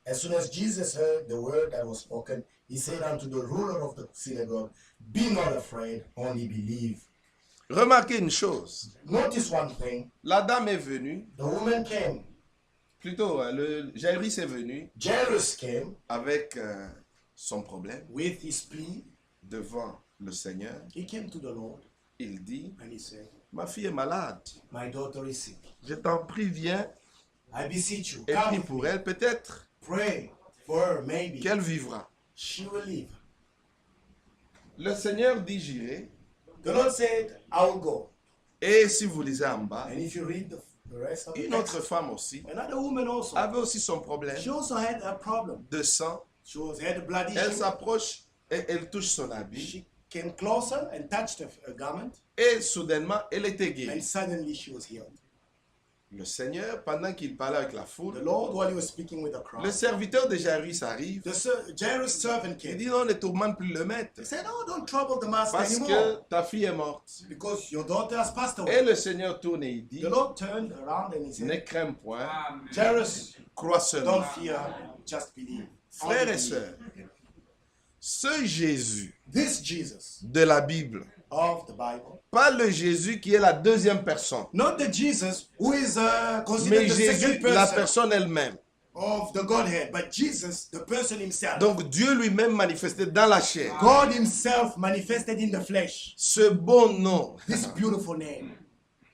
As soon as Jesus heard the word that was spoken, he said unto the ruler of the synagogue, Be not afraid, only believe. Remarquez une chose, Notice one thing. la dame est venue, The woman came. plutôt le Jairus est venu Jairus came avec son problème with his plea. devant le Seigneur. He came to the Lord Il dit, and he said, ma fille est malade, My daughter is sick. je t'en prie, viens I beseech you, et come prie with pour me. elle, peut-être Pray for her, maybe. qu'elle vivra. She will live. Le Seigneur dit, j'irai. The Lord said, I will go. Et si vous lisez en bas, And if you read the rest of the une text, autre femme aussi another woman also, avait aussi son problème she also had a problem. de sang. She had a blood Elle issue. s'approche et elle touche son habit. She came closer and touched her garment, Et soudainement, elle était and guérie. suddenly she was healed. Le Seigneur, pendant qu'il parlait avec la The foule, Lord, while he was speaking with the le crowd, serviteur de Jairus arrive. Jairus' servant Il came. dit, non, ne tourmente plus le maître. He said, Oh, don't trouble the master Parce anymore, que ta fille est morte. because your daughter has passed Et away. le Seigneur tourne et il dit, The Lord turned around and he ne said, crains point, Jairus, crois seulement. don't fear, just believe. Frères Only et believe. sœurs, ce Jésus This Jesus de la Bible, of the Bible, pas le Jésus qui est la deuxième personne, not the Jesus who is mais considered the Jésus, second la person personne elle-même. of the Godhead, but Jesus, the person himself. Donc Dieu lui-même manifesté dans la chair. God himself manifested in the flesh. Ce beau nom This beautiful name,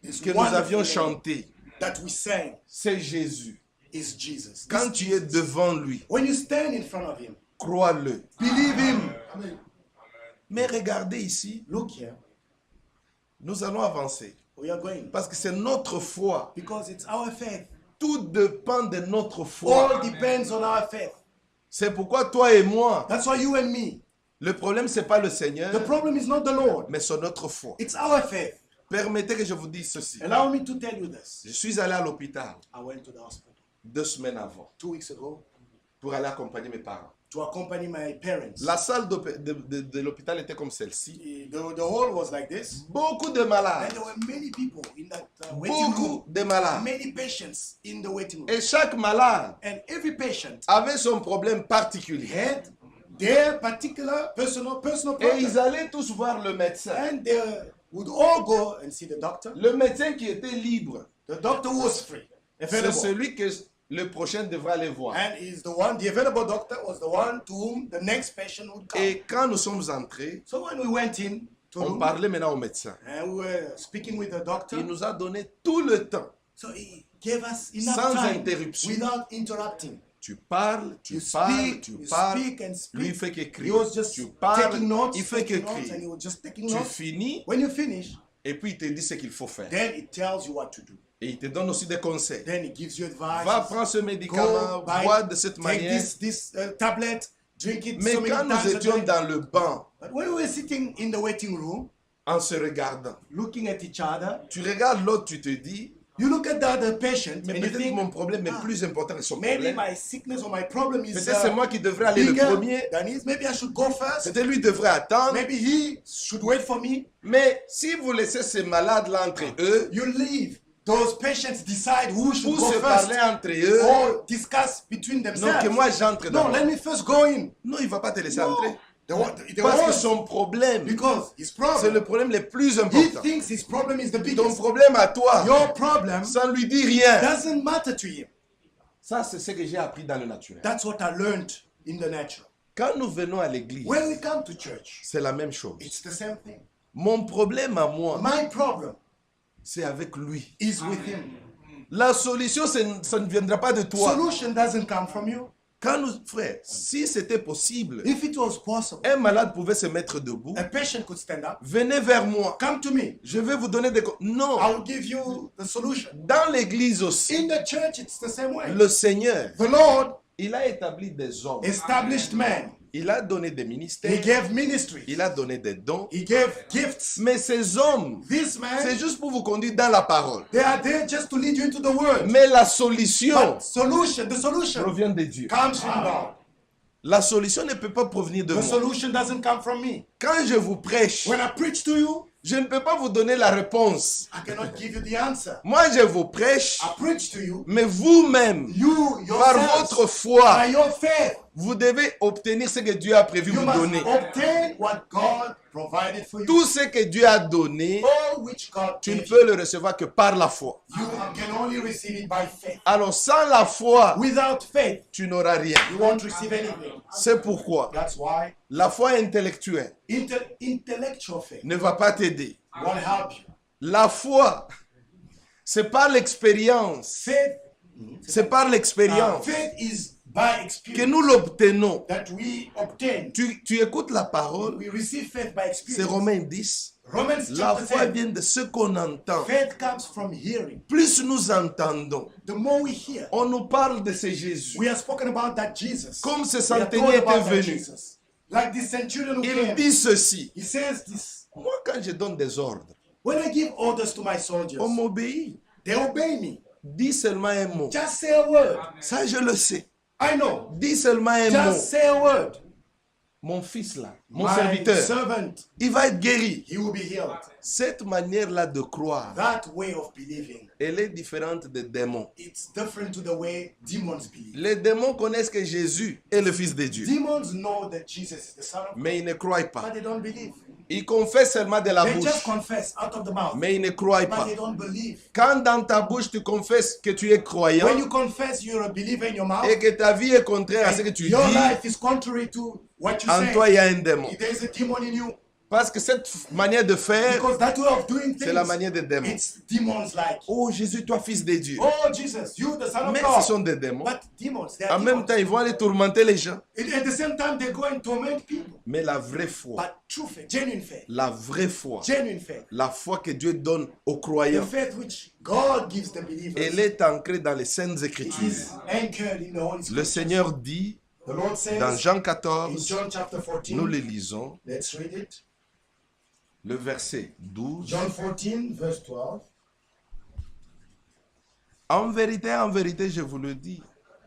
this que nous wonderful avions name chanté, that we sang c'est Jésus. is Jesus. Quand This tu es Jesus. devant lui, When you stand in front of him, crois-le. believe him. Mais regardez ici, Look here, nous allons avancer. we are going. Parce que c'est notre foi. Because it's our faith. Tout dépend de notre foi. All depends on our faith. C'est pourquoi toi et moi, That's why you and me. le problème, ce n'est pas le Seigneur, The problem is not the Lord. mais c'est notre foi. It's our faith. Permettez que je vous dise ceci. Allow me to tell you this. Je suis allé à l'hôpital I went to the hospital 2 semaines avant 2 weeks ago pour aller accompagner mes parents. to accompany my parents. La salle de l'hôpital était comme celle-ci. The hall was like this. Beaucoup de And malades. there were many people in that waiting room. Beaucoup de malades. Many patients in the waiting room. Et chaque malade And every patient avait son problème particulier. had their particular personal Et problem. ils allaient tous voir le médecin. And they would all go and see the doctor. Le médecin qui était libre, The doctor was free, c'est available. celui que le prochain devra aller voir. And is the available doctor was the one to whom the next patient would come. Et quand nous sommes entrés, So when we went in to on room, parlait maintenant au médecin. and we were speaking with the doctor, Il nous a donné tout le temps. so he gave us enough Sans time interruption. without interrupting. Tu parles, tu You parles, speak, tu you parles. speak and speak. Lui, il fait He qu'écrire. was just Tu parles, taking notes, il fait taking notes, and he qu'écrire. was just taking Tu notes. finis When you finish, et puis il te dit ce qu'il faut faire. then it tells you what to do. Et il te donne aussi des conseils. Then it gives you advice. Va prendre ce médicament, Go buy, bois de cette take manière. this tablet, drink it Mais so many quand nous times a étions day. dans le banc, But when we were sitting in the waiting room, en se regardant, looking at each other, tu regardes l'autre, tu te dis, you look at the other patient mais and you peut-être think, mon problème est ah, plus important que son maybe problème. my sickness or my problem is Peut-être c'est moi qui devrais aller le bigger premier. than his. Maybe I should go first. Peut-être lui devrait attendre. Maybe he should wait for me. Mais si vous laissez ces malades-là entre eux, You leave. Those patients decide who should pour go se first parler entre eux, or discuss between non, themselves. que moi j'entre No, d'abord. let me first go in. Non, il ne va pas te laisser No, entrer. The Parce que worst, son problème, because his c'est le problem, problème le plus he important. thinks his problem is the Ton biggest. problème à toi, Your problem ça ne lui dit rien. doesn't matter to him. Ça, c'est ce que j'ai appris dans le naturel. That's what I learned in the natural. Quand nous venons à l'église, When we come to church, c'est la même chose. it's the same thing. Mon problème à moi, My problem c'est avec lui. is with him. La solution, ça ne viendra pas de toi. Solution doesn't come from you. Quand nous, frère, si c'était possible, If it was possible, un malade pouvait se mettre debout. a patient could stand up. Venez vers moi. Come to me. Je vais vous donner des... Non. I will give you the solution. Dans l'église aussi, In the church, it's the same way. le Seigneur, The Lord il a établi des hommes. established man. Il a donné des He ministères. gave ministry. Il a donné des dons. He gave gifts. Mais ces hommes, This c'est man, juste pour vous conduire dans la parole. they are there just to lead you into the word. Mais la solution But the solution provient de Dieu. comes from God. La solution ne peut pas provenir de The moi. solution doesn't come from me. Quand je vous prêche, When I preach to you, je ne peux pas vous donner la réponse. I cannot give you the answer. Moi, je vous prêche, I preach to you. mais vous-même, You par yourself, votre foi, by your faith, vous devez obtenir ce que Dieu a prévu you vous must donner. obtain what God provided for you. Tout ce que Dieu a donné, All which God tu ne gave peux le recevoir que par la foi. you can only receive it by faith. Alors, sans la foi, Without faith, tu n'auras rien. you won't receive anything. C'est pourquoi That's why la foi intellectuelle intellectual faith ne va pas t'aider. won't help you. La foi, c'est par l'expérience. Faith, C'est par l'expérience faith is by que experience nous l'obtenons. that we obtain. Tu écoutes la parole, We receive faith by c'est experience. Romains 10. Romans La chapter foi 10. vient de ce qu'on entend. Faith comes from hearing. Plus nous entendons, The more we hear, on nous parle de ce Jésus. we are spoken about that Jesus. Comme ce We are told centenier about était that venu, Jesus. Like this centurion who il came. dit ceci. He says this. Moi, quand je donne des ordres, When I give orders to my soldiers, on m'obéit. they obey me. Dis seulement un mot. Just say a word. Ça, je le sais. I know. Dis seulement un mot. Just say a word. Mon fils là, mon My serviteur, servant, il va être guéri. he will be healed. Cette manière-là de croire, That way of believing, elle est différente des démons. it's different to the way demons believe. Les démons connaissent que Jésus est le Fils de Dieu, Demons know that Jesus is the Son of God, mais ils ne croient but pas. they don't believe. Ils confessent seulement de la They just bouche, confess out of the mouth, mais ils ne croient but pas. they don't believe. Quand dans ta bouche tu confesses que tu es croyant When you confess you're a believer in your mouth, et que ta vie est contraire à ce que tu your dis, life is contrary to what you en say, toi il y a un démon. there's a demon in you. Parce que cette manière de faire, Because that way of doing c'est la things, manière des démons. it's demons like, Oh Jésus, toi Fils de Dieu. oh Jesus, you the Son of Mais God. ce sont des démons. But demons, they are En même demons. temps, ils vont aller tourmenter les gens. At the same time, they go and torment people. Mais la vraie foi, But true faith, genuine faith, la vraie foi, genuine faith, la foi que Dieu donne aux the croyants, faith which God gives the believers, elle est ancrée dans les Saintes it Écritures. is anchored in the Holy Le Scriptures. Seigneur dit The Lord says dans Jean in 14, John chapter 14, nous le lisons, let's read it. le verset 12. John 14, verse 12. En vérité, je vous le dis,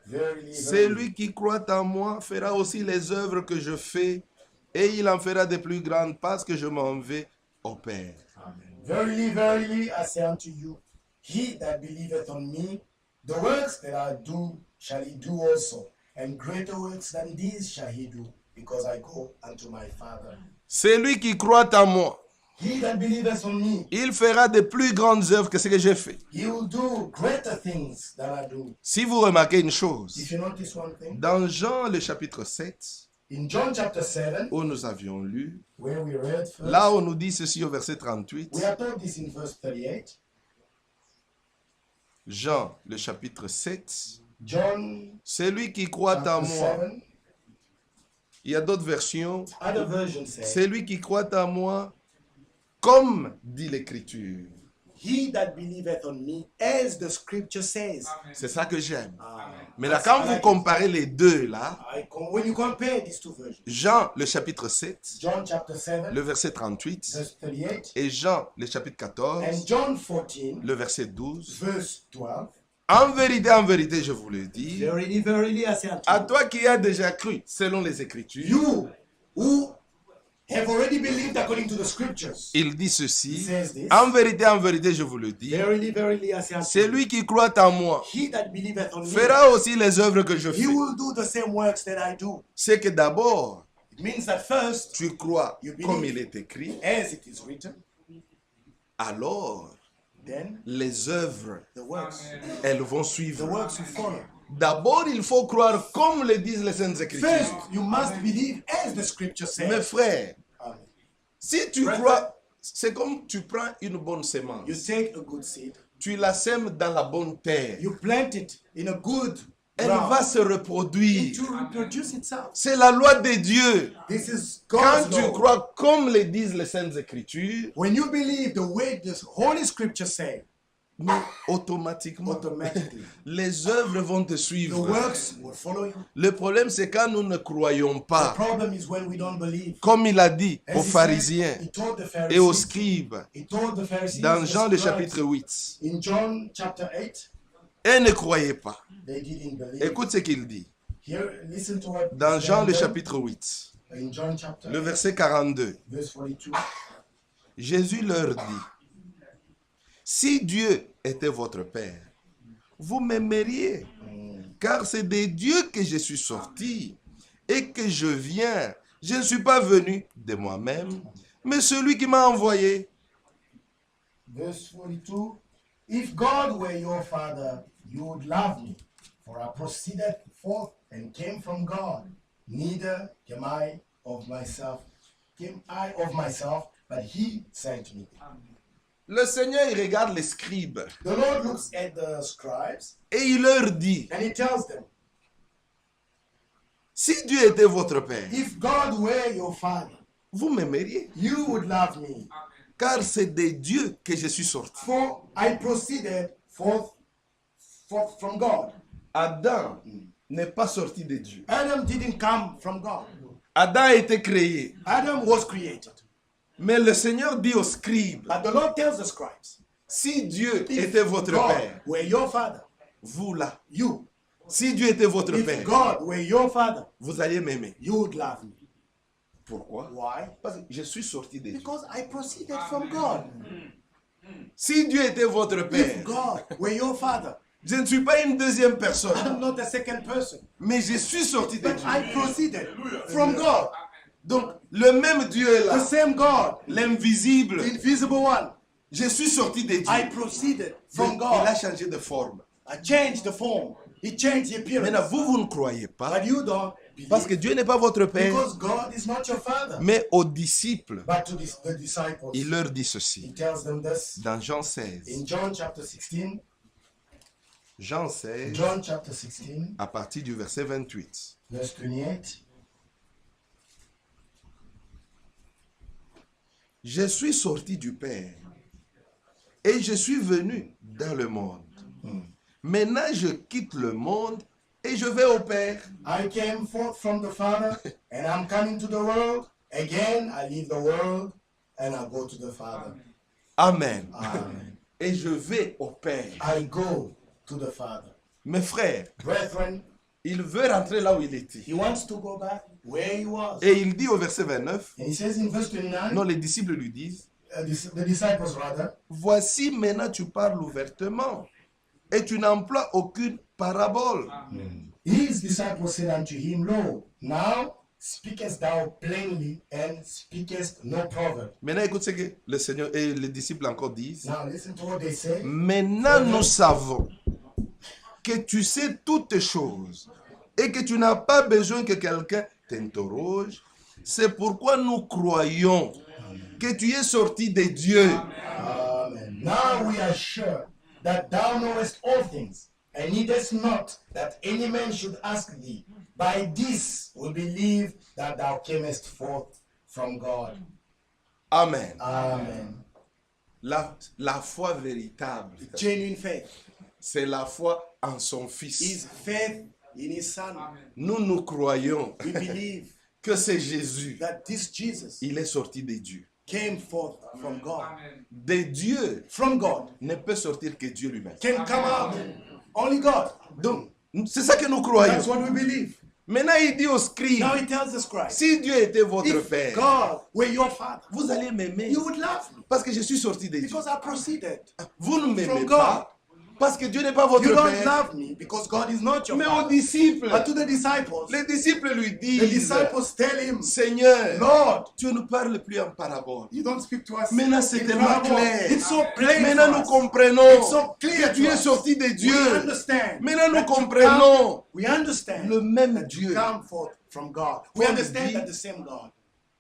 Verily, celui qui croit en moi fera aussi les œuvres que je fais, et il en fera de plus grandes parce que je m'en vais au Père. Verily, verily, I say unto you, he that believeth on me, the works that I do shall he do also, and greater works than these shall he do, because I go unto my Father. Celui qui croit en moi, He that believeth on me, il fera de plus grandes œuvres que ce que j'ai fait. he will do greater things than I do. Si vous remarquez une chose, If you notice one thing, dans Jean le chapitre 7, in John chapter 7, où nous avions lu, where we read first, là on nous dit ceci au verset 38, we are told this in verse 38. Jean le chapitre 7, John celui qui croit en chapter moi, 7, il y a d'autres versions, other versions say, celui qui croit en moi, comme dit l'Écriture. he that believeth on me, as the scripture says. C'est ça que j'aime. Ah, Mais là, that's quand what I vous like. comparez les deux, là, When you compare these two versions, Jean le chapitre 7, John chapter 7, le verset 38, verse 38, et Jean le chapitre 14, and John 14, le verset 12, verse 12, en vérité, je vous le dis, verily, verily, I say unto à you, toi qui as déjà cru selon les Écritures, you who have already believed according to the scriptures, il dit he ceci, says this, en vérité, je vous le dis, verily, verily, I say unto you, celui qui croit en moi he that believeth on me, fera aussi les œuvres que je he fais. will do the same works that I do. C'est que d'abord, It means that first, tu crois You believe. comme il est écrit, as it is written, alors then les œuvres, the works, elles vont the suivre. works will follow. D'abord, il faut croire comme le disent les Saintes Écritures. First, you must believe as the scripture Mes says. frères, Amen. si tu Brethren, crois, c'est comme tu prends une bonne sémence, You take a good seed, tu la sèmes dans la bonne terre, you plant it in a good elle ground, va se reproduire. to reproduce itself. C'est la loi de Dieu. This is Quand God's tu law. crois comme le disent les Saintes Écritures, When you believe the way the Holy Scripture say, mais automatiquement, automatically les œuvres vont te the suivre. works will follow you. Le problème, c'est quand nous ne croyons The pas, problem is when we don't believe. comme il a dit As aux he said, pharisiens he told the et aux Pharisees, scribes, he told the Pharisees, dans the Jean le scribes, chapitre 8, in John chapter 8, et ne croyez pas. they didn't believe. Écoute ce qu'il dit. Here, listen to what Dans is Jean le done chapitre 8, in John chapter le verset 42, verse 42. Jésus leur dit, si Dieu était votre Père, vous m'aimeriez, car c'est de Dieu que je suis sorti et que je viens. Je ne suis pas venu de moi-même, mais celui qui m'a envoyé. Verse 42. If God were your father, you would love me, for I proceeded forth and came from God. Neither came I of myself, but he sent me. Le Seigneur, il regarde les scribes The Lord looks at the scribes et il leur dit, and he tells them, si Dieu était votre Père, if God were your father, vous m'aimeriez, you would love me, car c'est de Dieu que je suis sorti. for I proceeded forth from God. Adam n'est pas sorti de Dieu. Adam didn't come from God. Adam a été créé. Adam was created. Mais le Seigneur dit aux scribes, But the Lord tells the scribes, si Dieu if était votre God Père, were your father, vous là, you, si Dieu était votre if Père, God were your father, vous alliez m'aimer. you would love me. Pourquoi? Why? Parce que je suis sorti de Dieu. Because I proceeded from God. Si Dieu était votre If Père, God were your father, je ne suis pas une deuxième I'm personne, not a second person, mais je suis sorti de but Dieu. I proceeded from God. Donc, le même Dieu est The là, same God, l'invisible. the invisible one. Je suis sorti de I Dieu. proceeded Il from God. a changé de forme. I changed the form. He changed the appearance. Maintenant, vous ne croyez pas, But you don't parce que believe. Dieu n'est pas votre Père. Because God is not your father. Mais aux disciples, But to the disciples, il leur dit he ceci. tells them this. Dans Jean 16, In John chapter 16, Jean 16, John chapter 16, à partir du verset 28. verse 28. Je suis sorti du Père et je suis venu dans le monde. Maintenant, je quitte le monde et je vais au Père. I came forth from the Father, and I'm coming to the world. Again, I leave the world, and I go to the Father. Amen. Amen. Et je vais au Père. I go to the Father. Mes frères, Brethren, il veut rentrer là où il était. he wants to go back where he was. Et il dit au verset 29, And he says in verse 29, non, les disciples lui disent, the disciples rather, voici maintenant tu parles ouvertement et tu n'emploies aucune parabole. his disciples said unto him, Lo, now speakest thou plainly and speakest no proverb. Maintenant, écoute ce que le Seigneur et les disciples encore disent. Now listen to what they say. Maintenant, nous savons que tu sais toutes choses et que tu n'as pas besoin que quelqu'un t'interroge. C'est pourquoi nous croyons que tu es sorti de Dieu. Amen. Now we are sure that thou knowest all things, and needest not that any man should ask thee. By this we believe that thou camest forth from God. Amen. Amen. La foi véritable, Genuine faith c'est la foi en son Fils. is faith in his Son. Nous croyons We believe que c'est Jésus. that this Jesus Il est sorti de Dieu. came forth from God. De Dieu From God ne peut sortir que Dieu lui-même. can come out only God. Donc, c'est ça que nous That's croyons. what we believe. Maintenant, il dit aux scribes, Now he tells the scribes, si Dieu était votre if Père, God were your father, vous allez m'aimer you would love me parce que je suis sorti de Dieu. because I proceeded Vous ne m'aimez from pas God. Parce que Dieu n'est pas votre You don't Père. love me because God is not your Mais aux father. disciples, But to the disciples, les disciples lui the disent, disciples tell him, Seigneur, Lord, tu ne parles plus en parabole. you don't speak to us. Maintenant, c'est in tellement parable. clair. It's so plain Maintenant, for nous us. comprenons It's so clear que tu to es us. sorti de We Dieu. understand. Maintenant, nous that you comprenons come- we understand le même that you Dieu. come forth from God. We Paul understand dit- that the same God.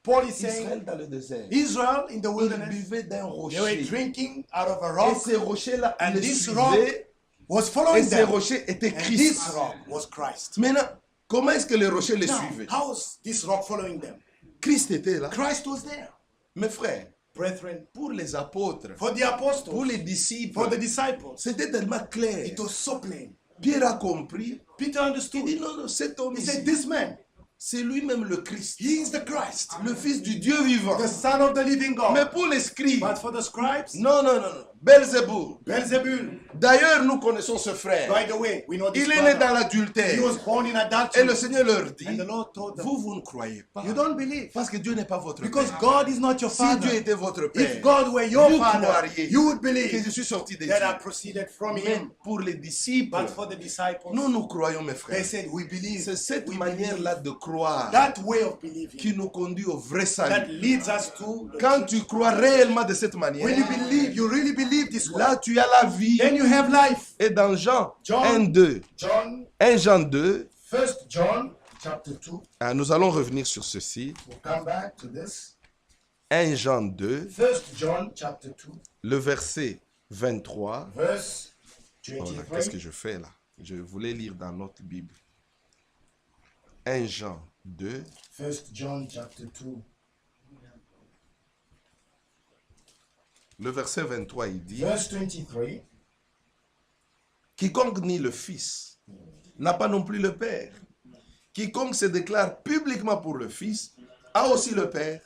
Paul is saying, Israël dans le désert. Israel in the Ils wilderness, buvaient d'un they were rocher. drinking out of a Et rock, ces rochers-là and le this rock suivaient. was Et following ces them. rochers étaient And Christ. this rock was Christ. Maintenant, comment est-ce que les rochers les Now, suivaient? how was this rock following them? Christ était là. Christ was there. Mes frères, Brethren, pour les apôtres, for the pour apostles, les disciples, for the disciples, c'était tellement clair. it was so plain. Pierre a compris. Peter Il understood. dit non, non, cet homme He ici, said, this man, c'est lui-même le Christ, he is the Christ, le Fils du Dieu vivant. the Son of the living Mais God. pour les scribes, But for the scribes, non, non, non, non. Belzéboul. Beelzebul. D'ailleurs, nous connaissons ce frère. By the way, we know this Il est né brother. dans l'adultère. He was born in Et adultery. le Seigneur leur dit, And the Lord told them, vous ne croyez pas. you don't believe. Parce que Dieu n'est pas votre Because Père. God is not your Si father. Dieu était votre If Père, God were your vous father, croiriez you would que je believe suis sorti de that I Dieu. proceeded from Mais him. pour les disciples, But for the disciples, nous nous croyons, mes they frères. said, we believe. C'est cette We manière-là de croire That way of believing qui nous conduit au vrai that salut. leads us to the Quand truth. tu crois réellement de cette manière, When you believe, you really believe this way. là tu as la vie. Then you have life. Et dans Jean John. 1, 2, John, 1 Jean 2, 1 John chapter 2. nous allons revenir sur ceci. We'll come back to this. 1 Jean 2, 1 John chapter 2, le verset 23. verse Oh là, qu'est-ce que 23. je fais là? Je voulais lire dans notre Bible. 1 Jean 2, 1 John chapter 2, le verset 23, il dit, verse 23. quiconque nie le Fils n'a pas non plus le Père. Quiconque se déclare publiquement pour le Fils a aussi le Père.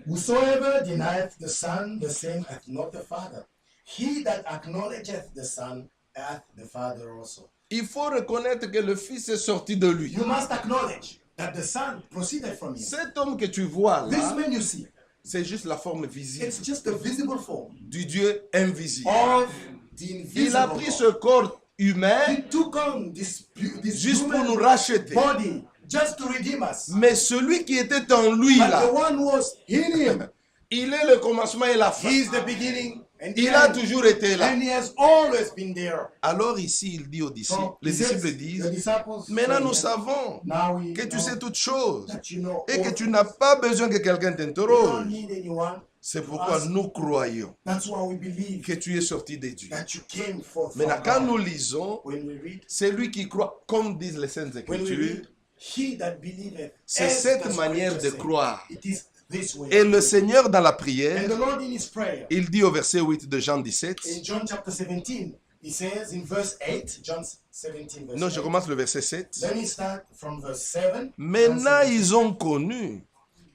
Whosoever denieth the Son, the same hath not the Father. He that acknowledgeth the Son hath the Father also. Il faut reconnaître que le Fils est sorti de lui. You must acknowledge that the Son proceeded from him. Cet homme que tu vois This là, man you see, c'est juste la forme visible it's just the visible form du Dieu invisible. of the Il a invisible pris God. ce corps humain He took on this juste pour human nous racheter. body just to redeem us. Mais celui qui était en lui But the là, one who was in him, il est le commencement et la fin. he is the beginning and the Il a end. toujours été là. And he has always been there. Alors ici, il dit aux disciples, So, les he says, disciples the disent, disciples maintenant say, nous savons now we que tu know sais toutes choses that you know et que all tu things. n'as pas besoin que quelqu'un You don't t'interroge. need anyone. C'est pourquoi nous croyons That's why we believe que tu es sorti de Dieu. that you came forth from Maintenant, quand God. nous lisons, When we read, c'est lui qui croit, comme disent les Saintes when we Écritures, read, he that believeth, c'est as cette the manière de scripture croire. says, it is this way. Et le Seigneur, dans la And prière, the Lord in his prayer, il dit au verset 8 de Jean 17, in John chapter 17, he says in verse 8, John 17 verse non, je 8, commence le verset 7. then he start from verse 7. Maintenant, John 17. ils ont connu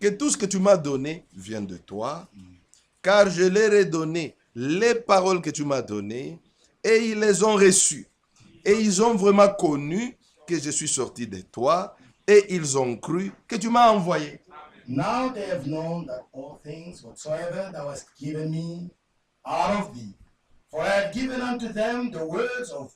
que tout ce que tu m'as donné vient de toi, car je leur ai donné les paroles que tu m'as données, et ils les ont reçues. Et ils ont vraiment connu que je suis sorti de toi, et ils ont cru que tu m'as envoyé. Now they have known that all things whatsoever thou hast given me are of thee. For I have given unto them the words of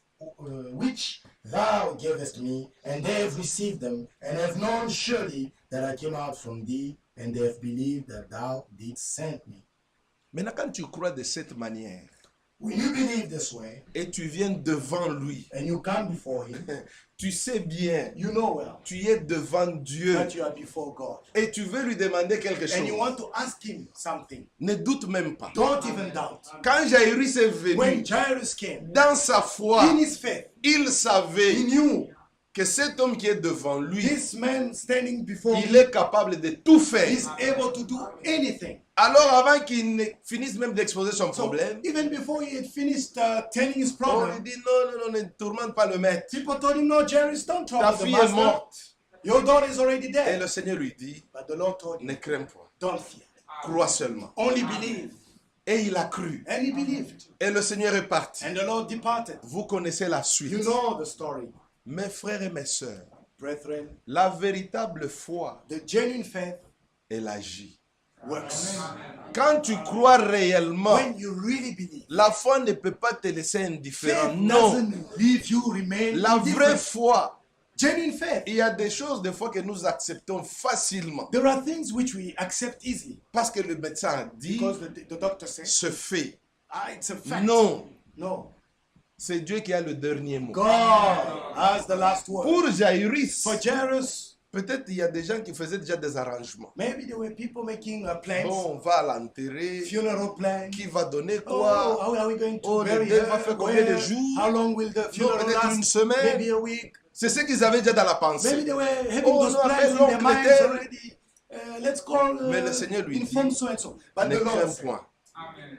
which thou gavest me, and they have received them, and have known surely that I came out from thee, and they have believed that thou didst send me. Maintenant, quand tu crois de cette manière, When you believe this way, et tu viens devant lui, and you come before him, tu sais bien, you know well tu es devant Dieu, that you are before God. et tu veux lui demander quelque And you chose. want to ask him something. Ne doute même pas. Don't even doubt. Quand Jairus est When venu, Jairus came, dans sa foi, in his faith, il savait he knew que cet homme qui est devant lui, this man standing before il me est capable de tout faire. is able to do anything. Alors avant qu'il ne finisse même d'exposer son So problème, even before he had finished telling his on lui problem, dit non, ne tourmente pas le maître. people told him, no, Jairus, don't Ta trouble the fille est master. morte. Your daughter is already Et dead. le Seigneur lui dit, But the Lord told him, ne crains pas, don't fear. crois seulement. Only believe. Et il a cru. And he believed. Et le Seigneur est parti. And the Lord departed. Vous connaissez la You suite. know the story. Mes frères et mes sœurs, Brethren, la véritable foi, the genuine faith elle agit. works. Quand tu crois réellement, When you really believe, la foi ne peut pas te laisser indifférent. faith Non. doesn't leave you remain La vraie indifferent. foi, Genuine faith. il y a des choses des fois que nous acceptons facilement. There are things which we accept easily Parce que le médecin a dit, because the doctor says, se fait. it's a fact. Non, No. c'est Dieu qui a le dernier mot. God has the last word. Pour Jairus, For Jairus, peut-être il y a des gens qui faisaient déjà des arrangements. maybe there were people making plans, Bon, on va l'enterrer. funeral plans. Qui va donner Oh, quoi? how are we going to Oh, le bury deuil her? va faire combien de Where? jours? How long will the funeral peut-être une last? semaine. Maybe a week. C'est ce qu'ils avaient déjà dans la pensée. Maybe they were having Oh, those nous plans appelle in their l'oncle minds tel. already. Let's call, Mais le Seigneur lui inform dit, so and so. But Ne the Lord crains said, point.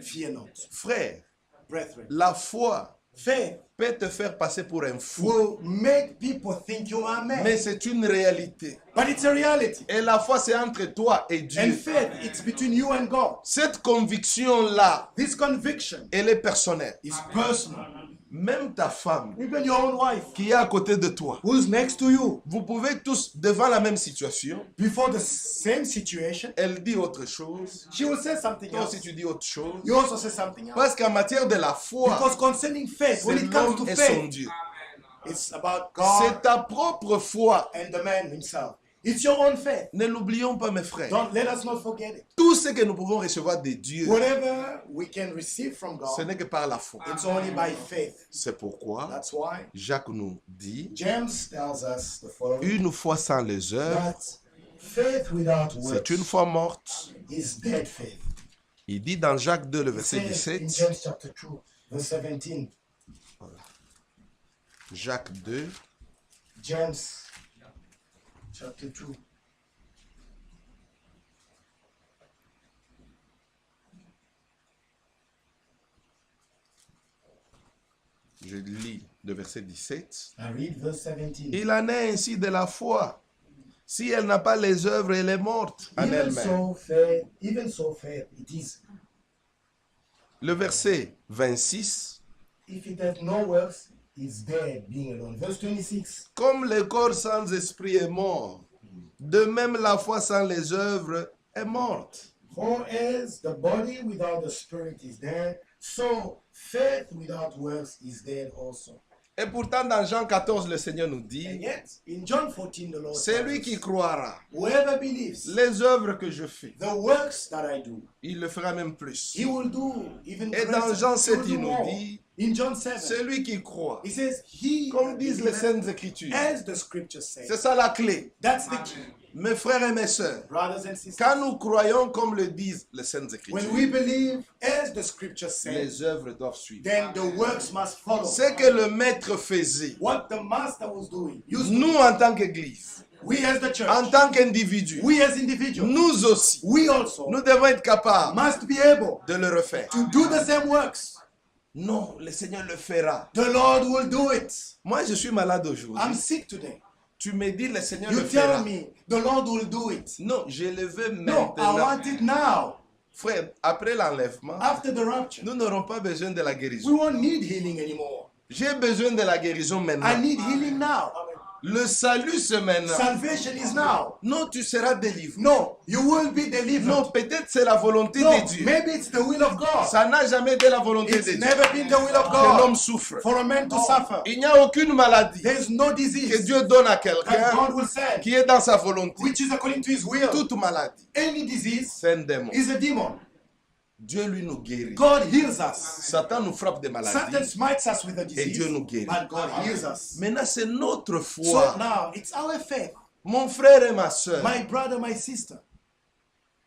fear not, Frère, brethren. la foi Faith peut te faire passer pour un fou. will make people think you are mad. Mais c'est une réalité. But it's a reality. Et la foi, c'est entre toi et And Dieu. faith, it's between you and God. Cette conviction-là, This conviction elle est personnelle. is personal. Même ta femme Even your own wife, qui est à côté de toi, who's next to you, vous pouvez tous, devant la même situation, before the same situation, elle dit autre chose. she will say something Toi else. aussi, tu dis autre chose. You also say something else. Parce qu'en matière de la foi, Because concerning faith, when c'est it comes l'homme to et son faith, Dieu. it's about C'est God ta propre foi. and the man himself. It's your own faith. Ne l'oublions pas, mes frères. Don't let us not forget it. Tout ce que nous pouvons recevoir de Dieu, Whatever we can receive from ce God, n'est que par la foi. it's only by faith. C'est pourquoi That's why Jacques nous dit, James tells us the following: une foi sans les œuvres, that faith without c'est works une foi morte. is dead faith. Il dit dans Jacques 2, le It verset says in 17, James chapter 2, verse 17. Jacques 2, James chapter 2. je lis le verset 17. I read verse 17. Il en est ainsi de la foi. Si elle n'a pas les œuvres, elle est morte en elle-même. Even so faith it is. Le verset 26, If it hath no works, it's dead being alone. Verse 26. comme le corps sans esprit est mort, de même la foi sans les œuvres est morte. For as the body without the spirit is dead, so faith without works is dead also. Et pourtant, dans Jean 14, le Seigneur nous And dit, yet, in John 14, the Lord c'est tells lui us, qui croira. whoever believes Les œuvres que je fais, the works that I do, il le fera même plus. he will do even Et dans greater. Jean He 7, will do il nous more. dit, In John 7, celui qui croit, he says, he comme that disent les believeth, Saintes Écritures. as the scriptures say. C'est ça la clé. That's the key. Mes frères et mes sœurs, Brothers and sisters, quand nous croyons comme le disent les Saintes when Écritures, we believe as the scriptures say, les œuvres doivent suivre. then the works must follow. Ce que le maître faisait, What the master was doing. Used to nous do. en tant qu'Église, We as the church, en tant qu'individus, we as individuals, nous aussi, we also nous devons être capables must be able de le refaire. to do the same works. Non, le Seigneur le fera. The Lord will do it. Moi, je suis malade I'm aujourd'hui. sick today. Tu me dis, le Seigneur You le fera. tell me the Lord will do it. Non, je le veux No, I maintenant. want it now. Frère, après l'enlèvement, After the rapture, nous n'aurons pas besoin de la we guérison. won't need healing anymore. J'ai besoin de la guérison I maintenant. need healing now. Le salut, c'est maintenant. Salvation is now. Non, tu seras délivré. No, you will be delivered. Non, peut-être c'est la volonté No, de Dieu. maybe it's the will of God. Ça n'a jamais été la volonté It's de Dieu. never been the will of Que l'homme God souffre. for a man to suffer. Il n'y a aucune maladie There's no que disease Dieu donne à that quelqu'un God will send, qui est dans sa volonté. which is according to his will. Toute maladie, Any disease c'est un démon. is a demon. Dieu lui nous guérit. God heals us. Satan nous frappe de Satan maladies. smites us with a Et disease, Dieu nous guérit. but God heals us. Maintenant, c'est notre So foi. now it's our faith. Mon frère et ma soeur, My brother, my sister.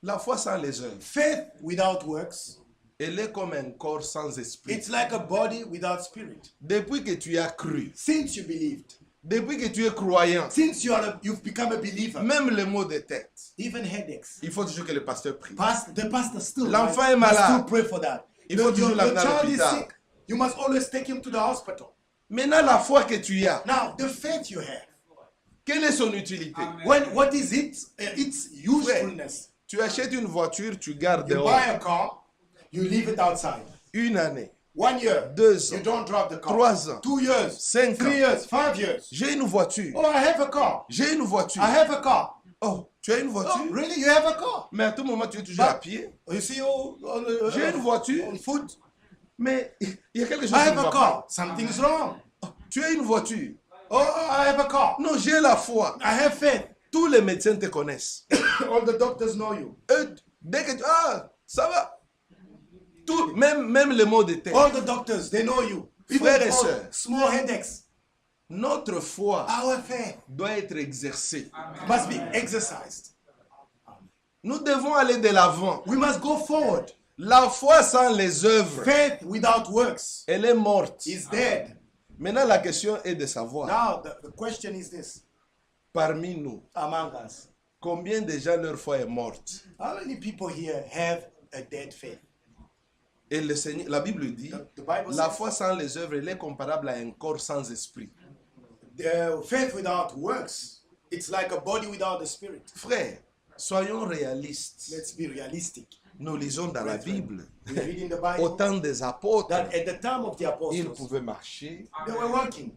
la foi sans les œuvres, Faith without works, elle est comme un corps sans esprit. it's like a body without spirit. Depuis que tu as cru, Since you believed, depuis que tu es croyant, since you've become a believer, même les maux de tête, even headaches, il faut toujours que le pasteur prie. the pastor still, L'enfant right, est must malade. still pray for that. Il faut toujours Your l'amener à child is l'hôpital. sick. You must always take him to the hospital. Maintenant, la foi que tu as, Now, the faith you have, quelle est son utilité? what is it? Its usefulness. Tu achètes une voiture, tu gardes You dehors buy a car, you leave it outside. une année, 1 year, 2 you ans, don't drive the car. 3 ans, 2 years, 5 3 ans. years, 5 years. J'ai une voiture. Oh, I have a car. J'ai une voiture. I have a car. Oh, Tu as une voiture, Oh, really? You have a car? mais à tout moment, tu es toujours à pied. You see, oh, J'ai une voiture, on foot. mais il y a quelque chose I qui have ne a va pas. car. Something's wrong. Tu as une voiture. Oh, I have a car. Non, j'ai la foi. I have faith. Tous les médecins te connaissent. All the doctors know you. Eux, dès que tu... Ah, ça va. Tout, même les maux de tête. All the doctors, they know you. Frères et Even for sœurs. small headaches. Notre foi Our faith doit être exercée. must be exercised. Nous devons aller de l'avant. We must go forward. La foi sans les œuvres, Faith without works elle est morte. is dead. Maintenant, la question est de savoir, Now, the question is this parmi nous, among us. combien de gens leur foi est morte? How many people here have a dead faith? Et le Seigneur, la Bible dit, The Bible la says foi sans les œuvres, elle est comparable à un corps sans esprit. the faith without works, it's like a body without a spirit. Frère, soyons réalistes. Let's be realistic. Nous lisons dans la Bible, We read in the Bible au temps des apôtres, that at the time of the ils apostles, pouvaient marcher. they were working.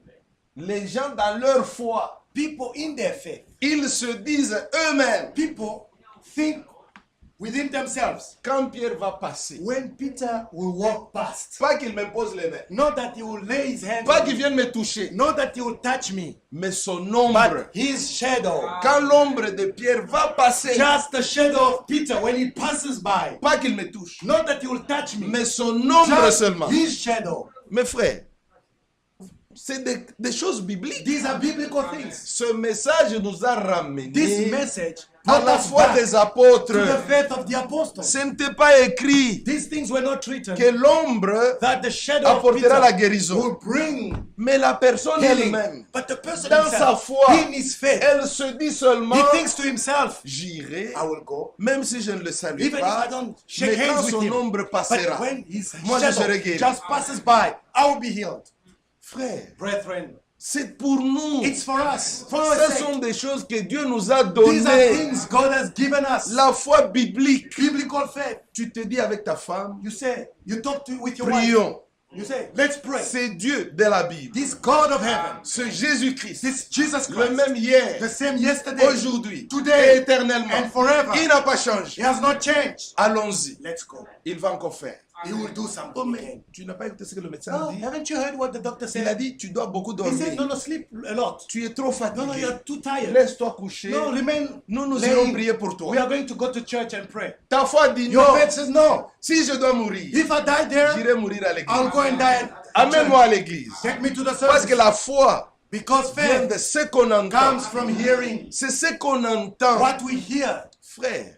Les gens dans leur foi, People in their faith, ils se disent eux-mêmes, people think within themselves. quand Pierre va passer, When Peter will walk past, pas qu'il m'impose les mains, not that he will lay his hand pas on qu'il me, vienne me toucher, not that he will touch me, mais son ombre. but his shadow. Quand l'ombre de Pierre va passer, Just the shadow of Peter when he passes by. pas qu'il me touche, Not that he will touch me, mais son ombre just seulement. his shadow. Mes frères, c'est des choses bibliques. These are biblical things. Ce message nous a This ramené message à brought la us foi back des to the apôtres. faith of the apostles. Ce n'était pas écrit These things were not written que l'ombre that the shadow of apportera la Peter guérison, will bring mais la personne healing. elle-même, But the person dans sa himself, foi, in his faith, elle se dit seulement, he thinks to himself, j'irai, I will go. même si je ne le salue Even if pas, I don't mais shake quand hands with son him. ombre But passera, when his moi je serai shadow guéri. just passes by, I will be healed. Frère, Brethren, c'est pour nous. it's for us. For our Ce sake. sont des choses que Dieu nous a These are données. things God has given us. La foi biblique. Biblical faith. Tu te dis avec ta femme, You say, you talk with your wife. prions. You say, let's pray. C'est Dieu de la Bible. This God of heaven, C'est Jésus-Christ. this Jesus Le Christ, même hier, the same yesterday, aujourd'hui, today, et éternellement. and forever. Il n'a pas He changé. has not changed. Allons-y. Let's go. Il va encore faire. He will do Oh, something mais again. tu n'as pas écouté ce que le médecin No, dit? haven't you heard what the doctor Il a said? dit, tu dois beaucoup He said, dormir. no, sleep a lot. Tu es trop No, fatigué. you're too tired. Laisse-toi coucher. No, remain. Nous laying. irons prier pour We toi. are going to go to church and pray. Ta foi dit Your non. faith says no. Si je dois mourir, If I die there, j'irai mourir à I'll l'église. go and die at Amène-moi à church. l'église. Take me to the Parce service. que la foi Because vient faith de ce qu'on entend. comes from hearing C'est ce qu'on entend. what we hear. Frère,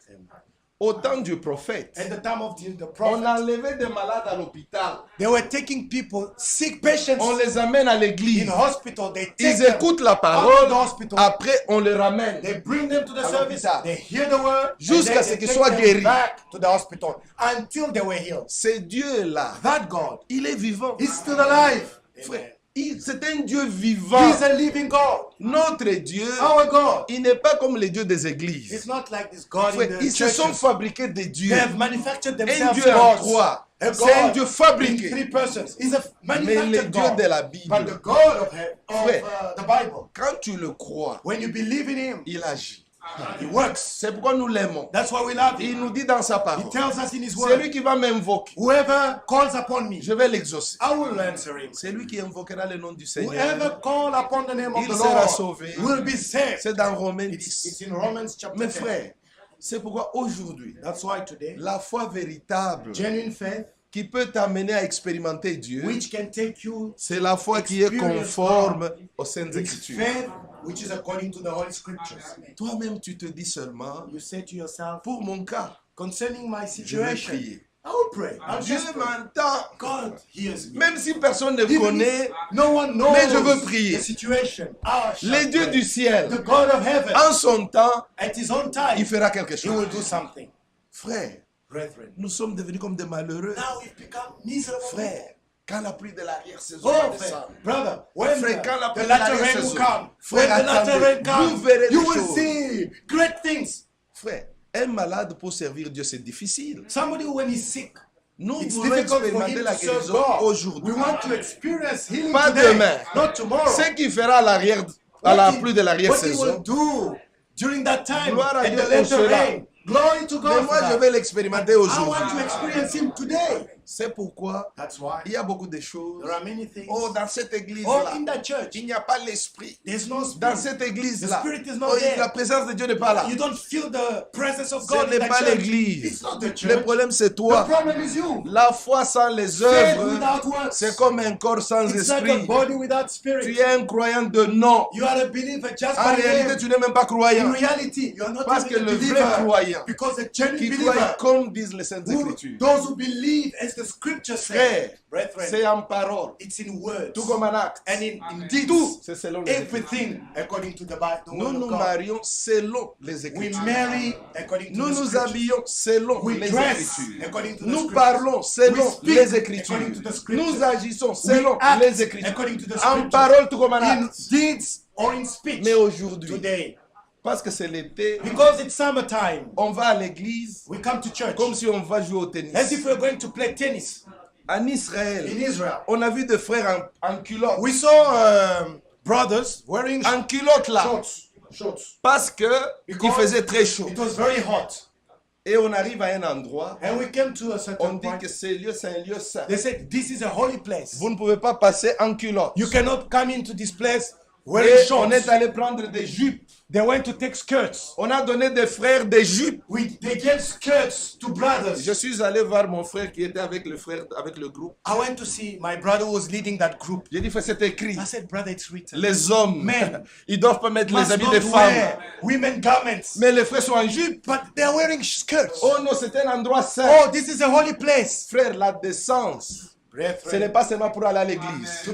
au temps du prophète, At the time of the on prophet, enlevait des malades à l'hôpital. they were taking people, sick patients, On les amène à in l'église. hospital. They take Ils them écoutent la out of parole. the hospital. Après, on les ramène. They bring them to the À service. l'hôpital. They hear the word. Jusqu'à and ce then qu'ils they soient take guéris. them back to the hospital until they were healed. Ce Dieu-là, That God il est vivant. is still alive. Frère, c'est un Dieu vivant. He's a living God. Notre Dieu, Our God. il n'est pas comme les dieux des It's églises. not like this God in Frère, the ils se sont churches. fabriqués des dieux. They have manufactured Un themselves Dieu en gods. trois. A C'est un God Dieu in fabriqué. three persons. He's a Mais le manufactured Dieu God. de la But the Bible, God of Frère. the Bible, quand tu le crois, when you believe in Him, il agit. He works. C'est pourquoi nous l'aimons. That's why we love Il Him. nous dit dans sa He parole, tells us in His c'est lui word, qui va m'invoquer. whoever calls upon me, Je vais l'exaucer. I will answer him. C'est lui qui invoquera le nom du Whoever Seigneur. call upon the name of Il the sera Lord sauvé. will be saved. C'est dans Romains It's 10. in Romans chapter Mes 10. frères, c'est pourquoi aujourd'hui, That's why today, la foi véritable genuine faith, qui peut t'amener à expérimenter Dieu, which can take you, c'est la foi qui est conforme aux Saintes it's Écritures. faith which is according to the Holy Scriptures. Toi-même, tu te dis seulement, You say to yourself, pour mon cas, concerning my je vais situation, prier. I will pray. I'll Dieu just pray. m'entend. God hears me. Même si personne ne Even connaît, if no one knows mais je veux prier. the situation, I shall les dieux pray. du ciel, The God of heaven, en son temps, at His own time, il fera quelque He will chose. do something. Frère, Brethren, nous sommes devenus comme des malheureux. now we've become miserable. Frère, quand la pluie de l'arrière-saison Oh, va frère, descendre, brother, when Frère, quand la the pluie de latter rain will l'arrière-saison, come, frère, when the latter attendez, rain comes, vous verrez you des will choses. see great things. frère, un malade pour servir Dieu, c'est difficile. Somebody when he's sick, Nous it's voulons difficult for expérimenter him la to serve guérison God. aujourd'hui. We want to experience healing Pas today, demain. not tomorrow. Ce qui fera à la pluie de What he will l'arrière-saison, do During that time, Gloire à at Dieu the pour later cela. rain. Glory to Mais God for moi, je that. vais l'expérimenter I aujourd'hui. want to experience Him today. C'est pourquoi That's why il y a beaucoup de choses. there are many things. Oh, dans cette Oh, église-là, in that church, il n'y a pas l'esprit. there's no Dans spirit. cette The église-là, spirit is not oh, there. la présence de Dieu n'est pas là. You don't feel the presence of Ce God in n'est that pas church. l'église. It's not the Le church. problème, c'est The toi. problem is you. La foi sans les Faith œuvres, without works. c'est comme un corps sans It's like a esprit. body without Tu spirit. es un croyant de nom. You are a believer just En by réalité, name. tu n'es même pas In croyant. reality, you are not Parce que even a le vrai believer. croyant, Because the genuine qui croit believer, comme disent les Saintes Écritures, those who believe as the scripture frère, says, brethren, c'est en parole, it's in words tout comme en acte. and in deeds. Tout, c'est selon les Écritures. Everything according to the Bible. The Nous word nous of God. marions selon les We Écritures. marry according to Nous the nous scriptures. habillons selon We les dress Écritures. according to the Nous scriptures. parlons selon We speak les Écritures. according to the scriptures. Nous agissons We selon act les Écritures. according to the En scriptures. parole tout comme en In acte. deeds or in speech. Mais aujourd'hui, Today, parce que c'est l'été, because it's summertime, on va à l'église we come to church comme si on va jouer au tennis. as if we're going to play tennis En Israël, in Israel. on a vu des frères en culotte. We saw brothers wearing En culotte là. shorts. Parce que il Because faisait très chaud. It was very hot. Et on arrive à un endroit, And we came to a on certain dit point. que ce lieu, c'est un lieu saint. They said, this is a holy place. Vous ne pouvez pas passer en culotte. You cannot come into this place wearing Et shorts. on est allé prendre des jupes. They went to take skirts. On a donné des frères des jupes. They gave skirts to brothers. Je suis allé voir mon frère qui était avec le frère, avec le groupe. I went to see my brother who was leading that group. J'ai dit, frère, c'est écrit. I said, brother, it's written. Les hommes, Men ils doivent pas mettre les must habits not des femmes. wear women garments. Mais les frères sont en jupe. But they're wearing skirts. Oh non, c'est un endroit saint. Oh, this is a holy place. Frère, la décence, ce n'est Brethren, pas seulement pour aller à l'église. to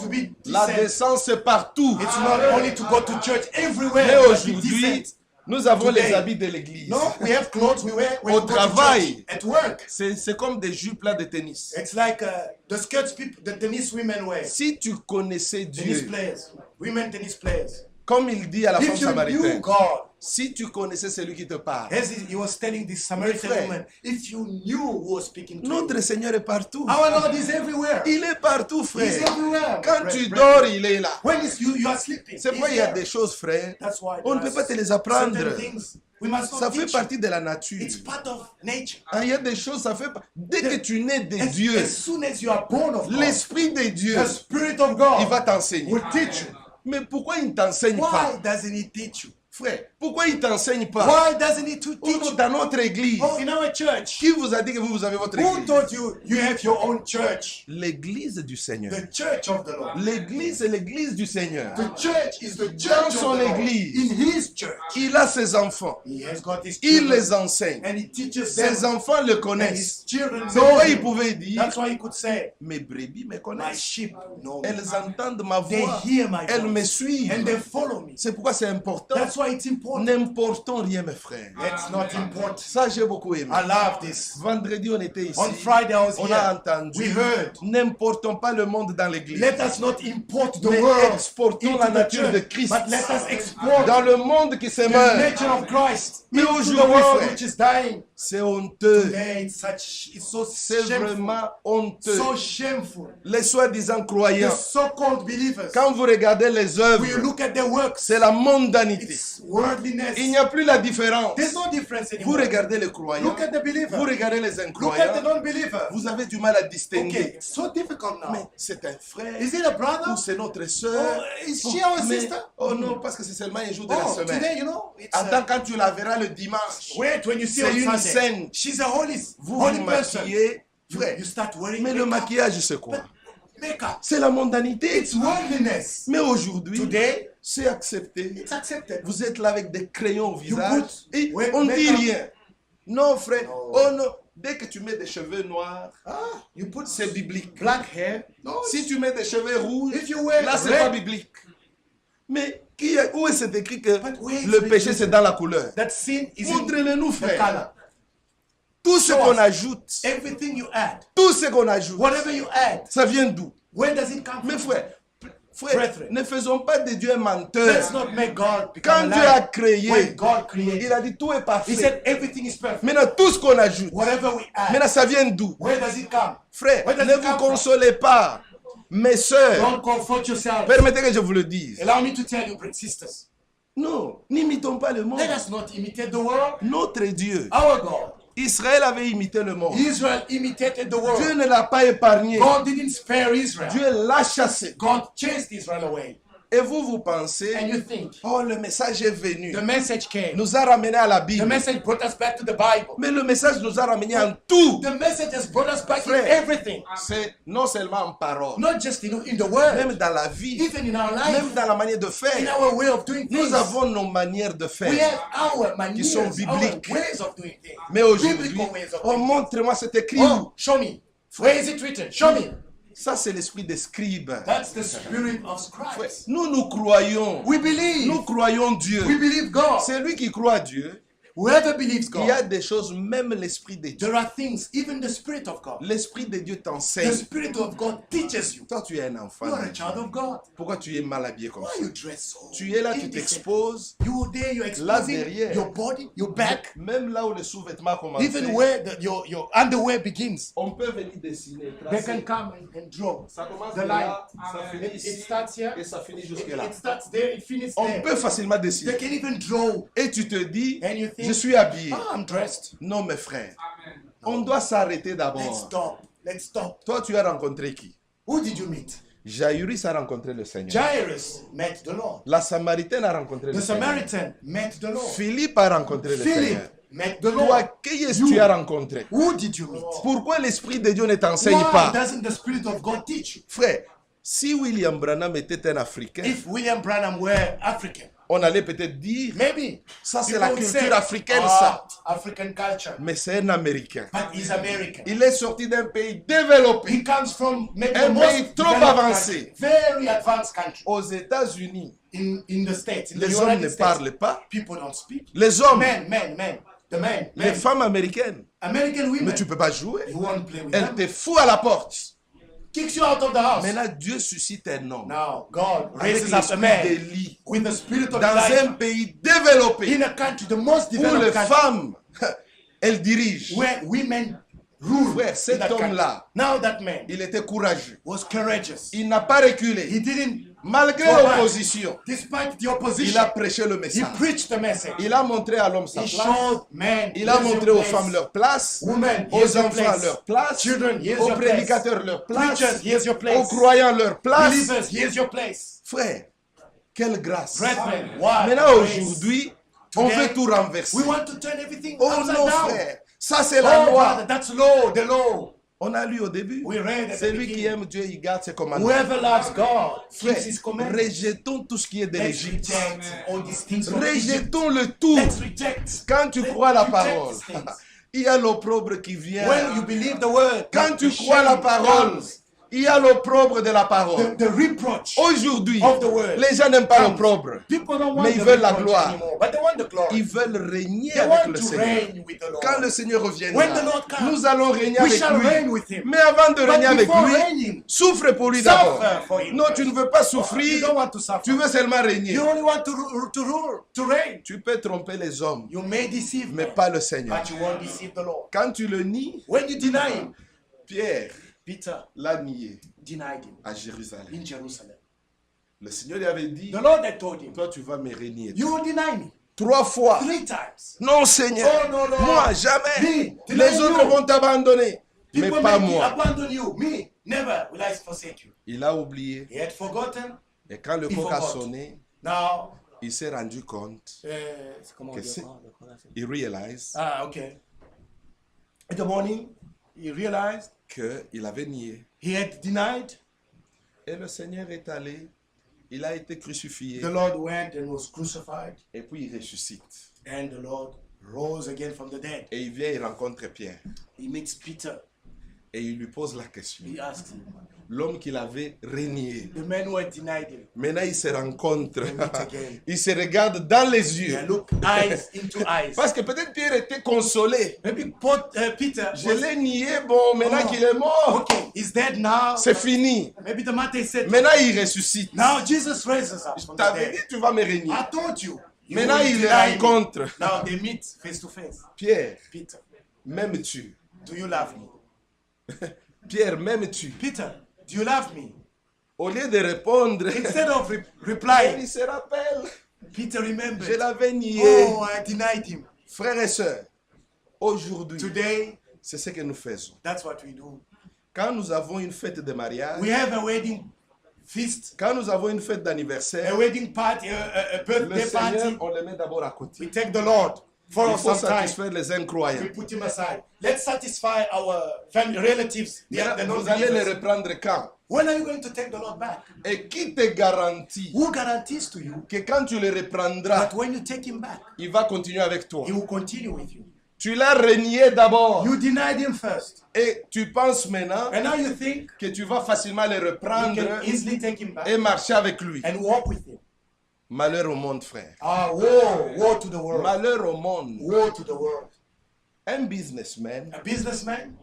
be La decent. décence, c'est partout. It's not only to go to church everywhere. Mais but be aujourd'hui, decent. nous avons Today. les habits de l'église. No, we have clothes we wear when Au we go to travail. church, at work. C'est comme des jupes là de tennis. It's like the skirts people, the tennis women wear. Si tu connaissais Tennis Dieu, players, women tennis players. comme il dit à la femme If you knew samaritaine, God, si tu connaissais celui qui te parle, as he was telling this Samaritan frère, woman, if you knew who was speaking to notre you, Seigneur est partout. our Lord is everywhere. Il est partout, He's frère. everywhere. Quand tu Brethren. dors, il est là. When you are sleeping, C'est pourquoi he's il y a there. des choses, frère. That's why On ne there peut are pas te les certain apprendre. things we must not Ça fait teach. partie de la nature. It's part of nature. Ah, il y a des choses, ça fait. Dès que tu nais de As Dieu, soon as you are born of God, l'Esprit de Dieu, the Spirit of God il va t'enseigner. will teach you. Mais pourquoi il ne t'enseigne pas? Why doesn't he teach you? Frère, pourquoi il ne t'enseigne pas? Why doesn't he to Ou teach you? dans notre église, Oh, in our church. qui vous a dit que vous avez votre Who église? told you you have your own church? L'église du Seigneur. The church of the Lord. L'église, c'est l'église du Seigneur. The church is the Dans church son of the Lord. église. In his church. Il a ses enfants. He has got his Il children. les enseigne. And he teaches them. Ses enfants le And connaissent. his children C'est know pourquoi il him. pouvait dire, That's why he could say, mes brebis me my connaissent. sheep know me. Elles entendent ma They voix. hear my Elles me voice. suivent. And they follow me. C'est pourquoi c'est important. That's why it's important. N'importons rien, mes frères. It's not important. Ça, j'ai beaucoup aimé. I love this. Vendredi, on était ici. On Friday I was On here. a entendu. We heard. N'importons pas le monde dans l'église. Let us not import the Mais world exportons into la the nature de church, Christ. but let us export Dans le monde qui se the meurt. nature of Christ Mais into the aujourd'hui, world frère, which is dying. c'est honteux. Today it's so C'est shameful. vraiment honteux. So shameful. Les soi-disant The croyants, so-called believers, quand vous regardez les when you œuvres, look at their works, c'est la mondanité. it's worldliness. Il n'y a plus la différence. There's no difference Vous anymore. regardez les croyants, Look at the believer. vous regardez les Look at the incroyants, non-believer. vous avez du mal à Okay, distinguer. it's so difficult Mais now. c'est un frère, Is it a brother? ou c'est notre soeur. Oh, is she our Mais- sister? oh non, parce que c'est seulement un jour de la Oh, semaine. today, you know, it's Attends, quand tu la verras le dimanche, wait when you see c'est on une Sunday. scène. She's a holy Vous holy vous person. maquillez, frère. You start wearing Mais le makeup. maquillage, c'est quoi? Makeup. C'est la mondanité. It's worldliness. Mais aujourd'hui, Today, c'est accepté. it's accepted. Vous êtes là avec des crayons au visage put et wet on ne dit makeup. rien. Non, frère. No. Oh non. Dès que tu mets des cheveux noirs, You put c'est biblique. black hair. No, Si tu mets des cheveux rouges, if you wear là, c'est red, pas biblique. Mais où est-ce écrit que But where is le it péché, written? c'est dans la couleur? that sin is in Montrez-le-nous, the frère. color. Tout ce Show qu'on us. ajoute, Everything you add, tout ce qu'on ajoute, whatever you add, ça vient d'où? where does it come Mais from? frère, Brethren. ne faisons pas de Dieu un menteur. Let's not make God Quand become Dieu a a liar. créé, When God created, il a dit tout est He parfait. said everything is perfect. Maintenant, tout ce qu'on ajoute, Whatever we add, maintenant, ça vient d'où? where does it come? Frère, Where does ne it vous come from? consolez pas. Mes sœurs, Don't comfort yourself. permettez que je vous le dise. Allow me to tell you, sisters, Non, n'imitons pas le monde. Let us not imitate the world. Notre Dieu, Our God. Israël avait imité le monde. Israel imitated the world. Dieu ne l'a pas épargné. God didn't spare Israel. Dieu l'a chassé. God chased Israel away. Et vous pensez, And you think oh, le message est venu, the message came. nous a ramenés à la The Bible. message brought us back to the Bible. Mais le message nous a ramenés en tout. The message has brought us back in Frère, everything. c'est non seulement en parole, Not just in the word, même dans la vie, even in our même life, dans la manière de in faire. our way of doing things. Nous avons nos manières de We faire. have our manners, sont our bibliques. ways of doing things. Mais aujourd'hui, Biblical ways of oh, doing things. montre-moi cet écrit. Oh, show me. Where is it written? Show me. Ça, c'est l'esprit des scribes. That's the spirit of scribes. Nous croyons. We believe. Nous croyons Dieu. We believe God. Celui qui croit Dieu, Whoever believes il y a God, des choses, même l'esprit de Dieu. there are things, even the spirit of God. L'esprit de Dieu The t'enseigne. spirit of God teaches you. Toi, tu es un enfant. You are de a Dieu. child of God. Pourquoi tu es mal habillé comme Why ça? you dress so? Tu es là, tu indecent? t'exposes. You there, you're Là exposing derrière. your body, your back, Même là où le sous-vêtement commence. even where your underwear begins. On peut venir dessiner, They tracer. can come and draw. Ça commence The de line. là, ça finit It ici starts here. et ça finit It, jusque là. it starts there. It finishes On there. peut facilement They dessiner. can even draw. Et tu te dis, And you think, je suis habillé. Ah, I'm dressed. Non, mes frères. On doit s'arrêter Let's d'abord. stop. Let's stop. Toi, tu as rencontré qui? Who did you meet? Jairus a rencontré le Seigneur. Jairus met the Lord. La Samaritaine a rencontré The le Seigneur. Samaritan met the Lord. Philippe a rencontré le Philip Seigneur. met the Toi, Lord. qui est-ce que tu as rencontré? Who did you meet? Pourquoi l'Esprit de Dieu ne t'enseigne Why pas? doesn't the Spirit of God teach you? Frère, si William Branham était un Africain, If William Branham were African, on allait peut-être dire, maybe ça c'est people la would culture say, africaine, ça. African culture. Mais c'est un Américain. But he's American. Il est sorti d'un pays développé. He comes from maybe Un the pays most trop developed avancé. country, very advanced country Aux États-Unis, in the States. In the les hommes United ne States, parlent pas. people don't speak. Les hommes, The men, les femmes américaines, American women. mais tu peux pas jouer. You won't play with Elle them. te fout à la porte. Kicks you out of the house. Maintenant, Dieu suscite un homme Now God avec raises up a l'esprit man d'Élie with the spirit of dans un Elijah pays développé in a country, the most où les developed country, femmes, elles dirigent. where women rule. Frère, in cet that country. homme-là, Now that man il était courageux. was courageous. Il n'a pas reculé. He didn't, Malgré go back. l'opposition, Despite the il a opposition, prêché le he message. preached the message. Il a montré à l'homme sa He place. showed men. Il a here's montré your aux place. femmes leur place, Women, aux here's your enfants place. leur place, Children, here's aux your place. prédicateurs leur place, Preachers, here's your place. aux croyants leur place. Believers, here's your place. Frère, quelle grâce. Brethren, what Maintenant, grace. aujourd'hui, on Today, veut tout renverser. We want to turn everything Oh upside non, down. frère, ça c'est la Oh, loi. brother, that's law, the law. On a lu au début. We read at the Celui qui beginning. aime Dieu, il garde ses commandements. Whoever loves God Frère, keeps His commandments. rejetons tout ce qui est de Let's l'Égypte. reject all these things from Egypt. Rejetons le tout. Let's reject. Quand tu Let's crois la reject parole, these things. il y a l'opprobre qui vient. When you believe the word, Quand tu the crois la shame parole, comes. il y a l'opprobre de la parole. The reproach. Aujourd'hui, of the word les gens n'aiment pas comes. l'opprobre. People don't want Mais ils the veulent la reproach gloire. anymore, but they want the glory. Ils veulent régner They avec want le to Seigneur. reign with the Lord. Quand le Seigneur When reviendra, the Lord comes, nous allons régner we avec shall reign lui. with Him. Mais avant de But régner avec before lui, reigning, souffre pour lui suffer d'abord. for Him Non, first. tu ne veux pas You souffrir, don't want to suffer. tu veux seulement régner. You only want to rule, to reign. Tu peux tromper les hommes, You may deceive mais men, pas le Seigneur. but you won't deceive the Lord. Quand tu le nies, When you deny Him, Pierre Peter l'a nié denied Him à Jérusalem. in Jerusalem. Le Seigneur lui avait dit, The Lord had told him, toi tu vas me régner. you will deny me 3 fois. 3 times. Non Seigneur, Oh, no, Lord. moi jamais. Me, Les deny autres you. vont t'abandonner, mais People pas may moi. abandon you. Me, never will I forsake you. Il a oublié. He had forgotten. Et quand le Il coq a forgot. sonné, Now, il s'est rendu compte. comment on Que dit c'est- encore, Il réalise Ah, okay. In the morning, he realized qu'il avait nié. he had denied. Et le Seigneur est allé. Il a été crucifié. The Lord went and was crucified, Et puis il ressuscite. and the Lord rose again from the dead. Et il vient, il rencontre Pierre. He meets Peter. Et il lui pose la question. He asks him, L'homme qu'il avait renié. the man who had denied him. Maintenant, il se rencontre. They meet again. Il se regarde dans les yeux. They look eyes into eyes. Parce que peut-être Pierre était consolé. Maybe Peter Je was, l'ai nié, bon, maintenant Oh. qu'il est mort, okay, he's dead now. c'est fini. Maybe the matter is settled. Maintenant, il ressuscite. Now Jesus raises up from the T'avais dit, dead. tu vas me régner. I told you. You Maintenant, will il le deny me. rencontre. Now they meet face to face. Pierre, Peter, m'aimes-tu? do you love me? Pierre, m'aimes-tu? Peter, do you love me? Au lieu de répondre, Instead of il replying, se rappelle. Peter Je remembered. l'avais nié. Oh, I denied him. Frères et sœurs, aujourd'hui, Today, c'est ce que nous faisons. that's what we do. Quand nous avons une fête de mariage, We have a wedding feast, quand nous avons une fête a d'anniversaire, wedding party, a le birthday Seigneur, party. on le met d'abord à côté. We take the Lord for Il faut some time. satisfaire les We incroyants. put him aside. Let's satisfy our family relatives. The Maintenant, vous allez les non-believers. reprendre quand? When are you going to take the Lord back? Et qui te garantit Who guarantees to you que quand tu le reprendras, that when you take him back, il va continuer avec toi? he will continue with you? Tu l'as renié d'abord You denied him first. et tu penses maintenant And now you think que tu vas facilement le you reprendre can easily take him back et marcher avec lui. and walk with him. Malheur au monde, frère. Ah, woe to the world. Malheur au monde. Woe to the world. Un businessman, A businessman,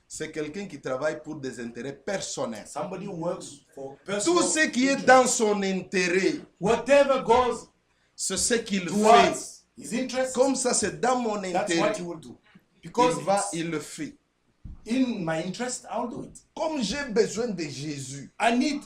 c'est quelqu'un qui travaille pour des intérêts personnels. somebody who works for Tout personal ce qui est interest. dans son intérêt, Whatever goes c'est ce qu'il fait. towards his interest, Comme ça, c'est dans mon that's intérêt. what he will do. Because Il va, it's il le fait. in my interest, I'll do it. Comme j'ai besoin de Jésus I need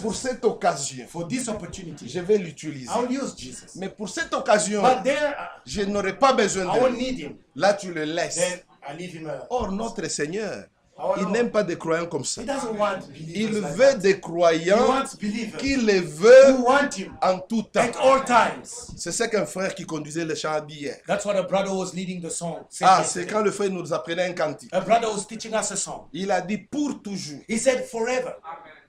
pour Jesus cette occasion, for this opportunity. je vais l'utiliser. I'll use Jesus. Mais pour cette occasion, But there, je n'aurai pas besoin I de won't lui. need him. Là, tu le laisses. Then I leave him alone. Or, notre Seigneur, Our il Lord, n'aime pas des croyants comme ça. he doesn't want Il believers like veut that. des He croyants wants believers qui les veulent who want him en tout temps. at all times. C'est ce qu'un frère qui conduisait le chant dit hier. That's what a brother was leading the song. said Ah, yesterday. c'est quand le frère nous apprenait un cantique. A brother was teaching us a song. Il a dit pour toujours. He said forever.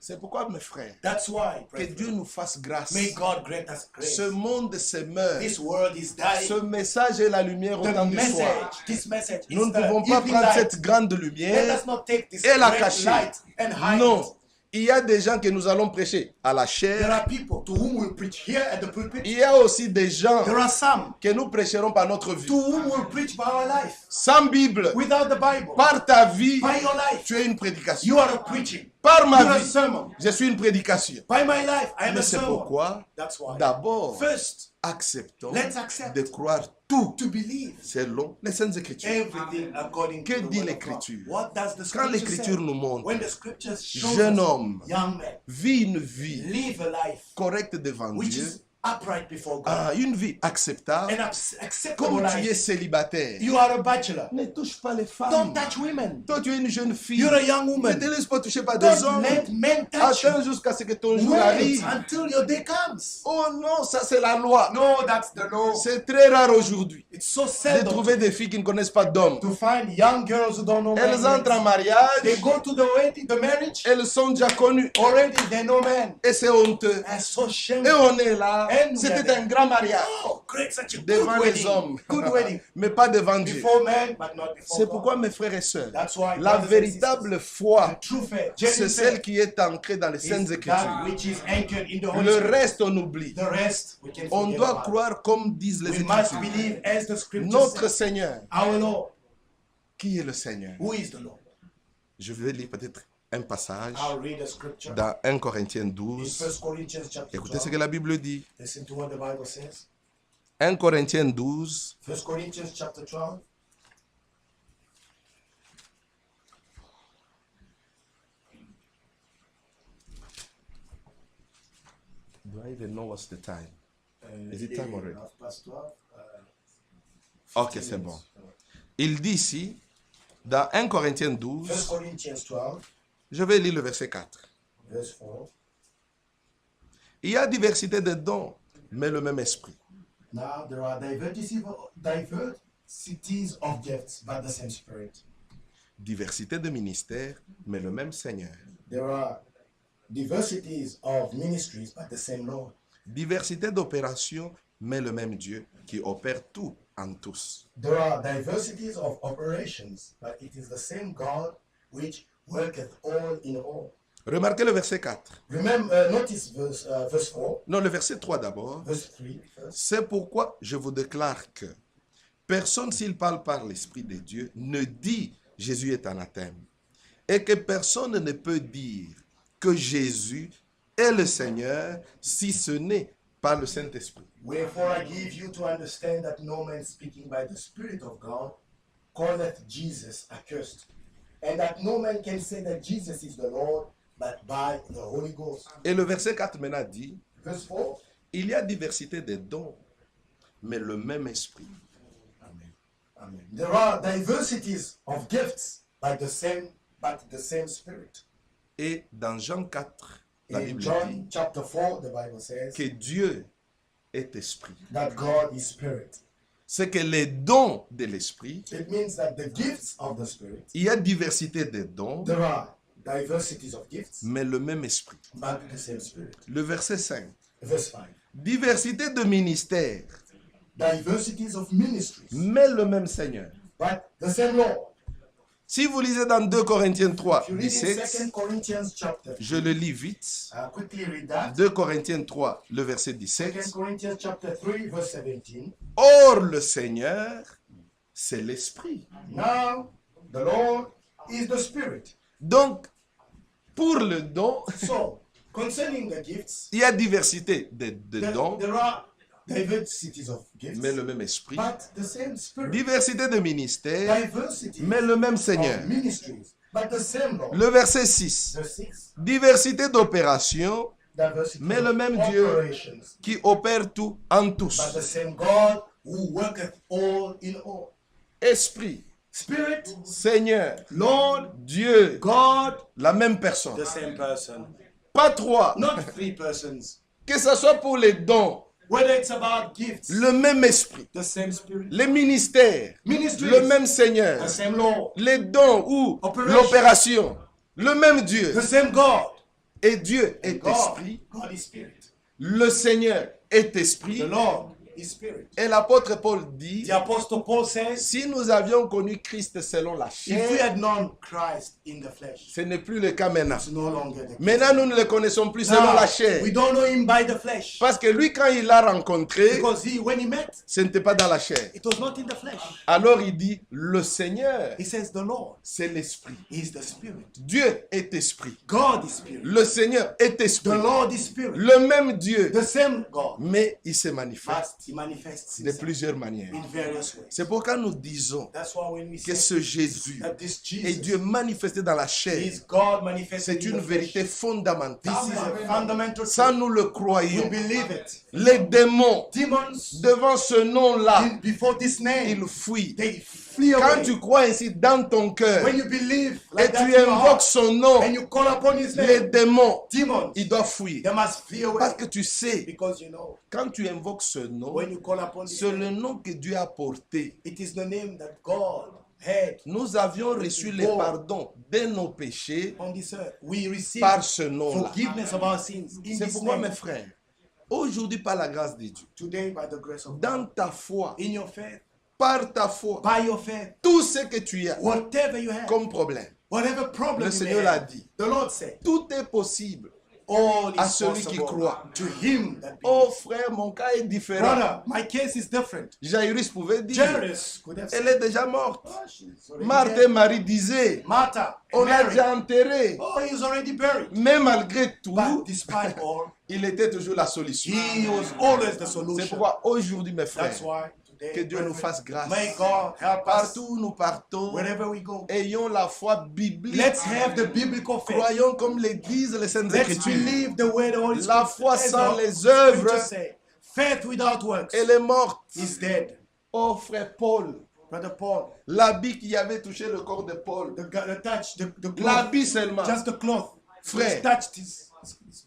C'est pourquoi, mes frères, That's why, que brethren, Dieu nous fasse grâce. may God grant us grace. Ce monde se meurt. This world is dying. Ce message est la lumière au temps The du message, soir. this message is Nous ne the pouvons pas evening prendre light. cette grande Let lumière us not take this et la great cacher. light and hide Non. it. Il y a des gens que nous allons prêcher à la There chair. are people to whom we preach here at the pulpit. Il y a aussi des gens There are some que nous prêcherons par notre vie. to whom we preach by our life. Sans Bible, Without the Bible, par ta vie, by your life, tu es une prédication. you are a preaching. Par ma You're a vie, sermon. je suis une prédication. By my life, I am Mais a c'est sermon. pourquoi, That's why. d'abord, First, acceptons let's accept de croire tout to believe selon les Saintes Écritures. everything according Que to the dit word of l'Écriture? God. What does the Quand scripture l'Écriture say? nous montre, When the scriptures show jeune us, homme, young man, vis une vie live a life correcte devant which Dieu, is upright before God, ah, une vie acceptable, an acceptable comme tu es life. célibataire. You are a bachelor. Ne touche pas les Don't femmes. touch women. Toi, tu es une jeune fille. You're a young Ne woman. te laisse pas toucher par des Don't hommes. let men touch Attends you. jusqu'à ce que ton jour Wait arrive. until your day comes. Oh non, ça c'est la loi. No, that's the law. C'est très rare aujourd'hui It's so de seldom trouver des filles qui ne connaissent pas d'hommes. to find young girls who don't know Elles men. entrent en mariage, They go to the wedding, the marriage. elles sont déjà connues. Already they know men. Et c'est honteux. That's so Et shameful. on est là. And we C'était are there. un grand mariage. Oh, great, such a good Devant les wedding. hommes. Good wedding. Mais pas devant Dieu. Before men, but not before C'est God. pourquoi, mes frères et sœurs, That's why la brothers and véritable sisters, foi, the true faith, c'est genuine celle faith, qui est ancrée dans les is Saintes that Écritures. which is anchored in the Holy Le Spirit. reste, on oublie. The rest, we can On forget doit about. croire comme disent les We must Écritures. believe as the scriptures Notre say. Seigneur. Our Lord, Qui est le Seigneur? who is the Lord? Je vais lire peut-être un passage I'll read a scripture dans 1 Corinthiens in 12. 1 Corinthians chapter Écoutez ce 12. que la Bible dit. Listen to what the Bible says. 1 Corinthiens 12, 1 Corinthians chapter 12. do I even know what's the time? Is it time already? Half past 12, Ok, 15 c'est bon. minutes. Il dit ici, dans 1 Corinthiens 1 12, Corinthians 12, je vais lire le verset 4. verse 4. Il y a diversité de dons, mais le même esprit. Now there are diversities of gifts, but the same Spirit. Diversité de ministères, mais le même Seigneur. There are diversities of ministries, but the same Lord. Diversité d'opérations, mais le même Dieu qui opère tout en tous. There are diversities of operations, but it is the same God which worketh all in all. Remarquez le verset 4. Remember, notice verse 4, Non, le verset 3 d'abord. verse 3 first. C'est pourquoi je vous déclare que personne, s'il parle par l'Esprit de Dieu, ne dit Jésus est anathème. Et que personne ne peut dire que Jésus est le Seigneur si ce n'est par le Saint-Esprit. Wherefore I give you to understand that no man speaking by the Spirit of God calleth Jesus accursed, and that no man can say that Jesus is the Lord but by the Holy Ghost. Et le verset 4 maintenant dit, Verse 4, Il y a diversité des dons, mais le même esprit. Amen. Amen. There are diversities of gifts, but the same Spirit. Et dans Jean 4, la In Bible John dit chapter 4, the Bible says que Dieu est esprit. that God is Spirit. C'est que les dons de l'esprit, It means that the gifts of the Spirit, il y a diversité des dons, there are diversities of gifts, mais le même esprit. but the same Spirit. Le verset 5. Verse 5. Diversité de ministères, Diversities of ministries, mais le même Seigneur. but the same Lord. Si vous lisez dans 2 Corinthiens 3, If you read in 17, 2 Corinthians chapter, je le lis vite. quickly read that. 2 Corinthiens 3, le verset 2 17. Corinthians chapter 3, verse 17. Or, le Seigneur, c'est l'esprit. Now, the Lord is the Spirit. Donc, pour le don, So, concerning the gifts, il y a diversité de there, dons, there are diversities of gifts, mais le même esprit. but the same Spirit. Diversité de ministères, Diversity mais le même Seigneur. of ministries, but the same Lord. Le verset 6. Verse 6. Diversité d'opérations, Diversity mais le of même Dieu operations, qui opère tout en but tous. the same God who worketh all in all. Esprit, Spirit, Seigneur, Lord, Dieu, God, la même personne. the same person. Pas trois. Not three persons. Que ce soit pour les dons, Whether it's about gifts, le même esprit. the same Spirit. Les ministères, Ministries, le même Seigneur. the same Lord. Les dons ou Opération. l'opération, le même Dieu. The same God. Et Dieu est God, esprit. God is Spirit. Le Seigneur est esprit. The Lord is Spirit. Et l'apôtre Paul dit, The Apostle Paul says, si nous avions connu Christ selon la if we chair, had known Christ in the flesh, ce n'est plus le cas maintenant. it's no longer the case. Maintenant, nous ne le connaissons plus selon Now, la chair. we don't know him by the flesh. Parce que lui, quand il l'a rencontré, Because when he met, ce n'était pas dans la chair. it was not in the flesh. Alors il dit, le Seigneur, He says the Lord c'est l'esprit. is the Spirit. Dieu est esprit. God is Spirit. Le Seigneur est The esprit. Lord is Spirit. Le même Dieu. The same God. Mais il se manifeste But he manifests de himself plusieurs manières. in various ways. C'est pourquoi nous disons That's why when we que say ce Jésus that this est Jesus Dieu manifesté dans la chair, is God manifested c'est in une the vérité flesh. fondamentale. This is a fundamental Ça, truth. nous le We croyons. believe it. Les démons, Demons, devant ce nom-là, before this name, ils fuient. they flee Quand away. tu crois ainsi dans ton cœur When you believe et like that tu in your invoques heart, son nom, and you call upon his les name, démons, demons, ils doivent fuir. they must flee away. Parce que tu sais, Because you know, quand tu invoques ce nom, when you call upon his c'est le name, nom que Dieu a porté. it is the name that God had Nous avions reçu le pardon de nos péchés on this earth. We receive par ce nom-là. forgiveness of our sins in C'est this pourquoi, name. mes frères, aujourd'hui, par la grâce de Dieu, Today, by the grace of dans God, ta foi, in your faith, par ta foi, by your faith, tout ce que tu as whatever you have, comme problème, whatever problem le you Seigneur may l'a have, dit. the Lord said, Tout est possible all à is celui qui possible croit. to him that Oh believes. frère, mon cas est différent. Brother, my case is different. Jairus pouvait dire, Jairus could have elle said, est déjà morte. "Oh, she's already Marthe et dead." Marie disaient, Martha, on l'a Mary, déjà enterré. oh, he's already buried. Mais malgré tout, But despite all, il était toujours la solution. he was always the C'est solution. pourquoi aujourd'hui, mes frères, That's why today, que Dieu nous brethren, fasse grâce. may God help us Partout où nous partons, wherever we go. ayons la foi biblique. Let's have the biblical faith. Croyons comme le disent les Saintes Let's Écritures. believe the way the Holy La Spirit foi says, sans the les œuvres, Scriptures say. Faith without works elle est morte. is dead. Oh frère Paul, Brother Paul, l'habit qui avait touché le corps de Paul, the touch, the cloth, l'habit seulement. just the cloth, Frère. which touched his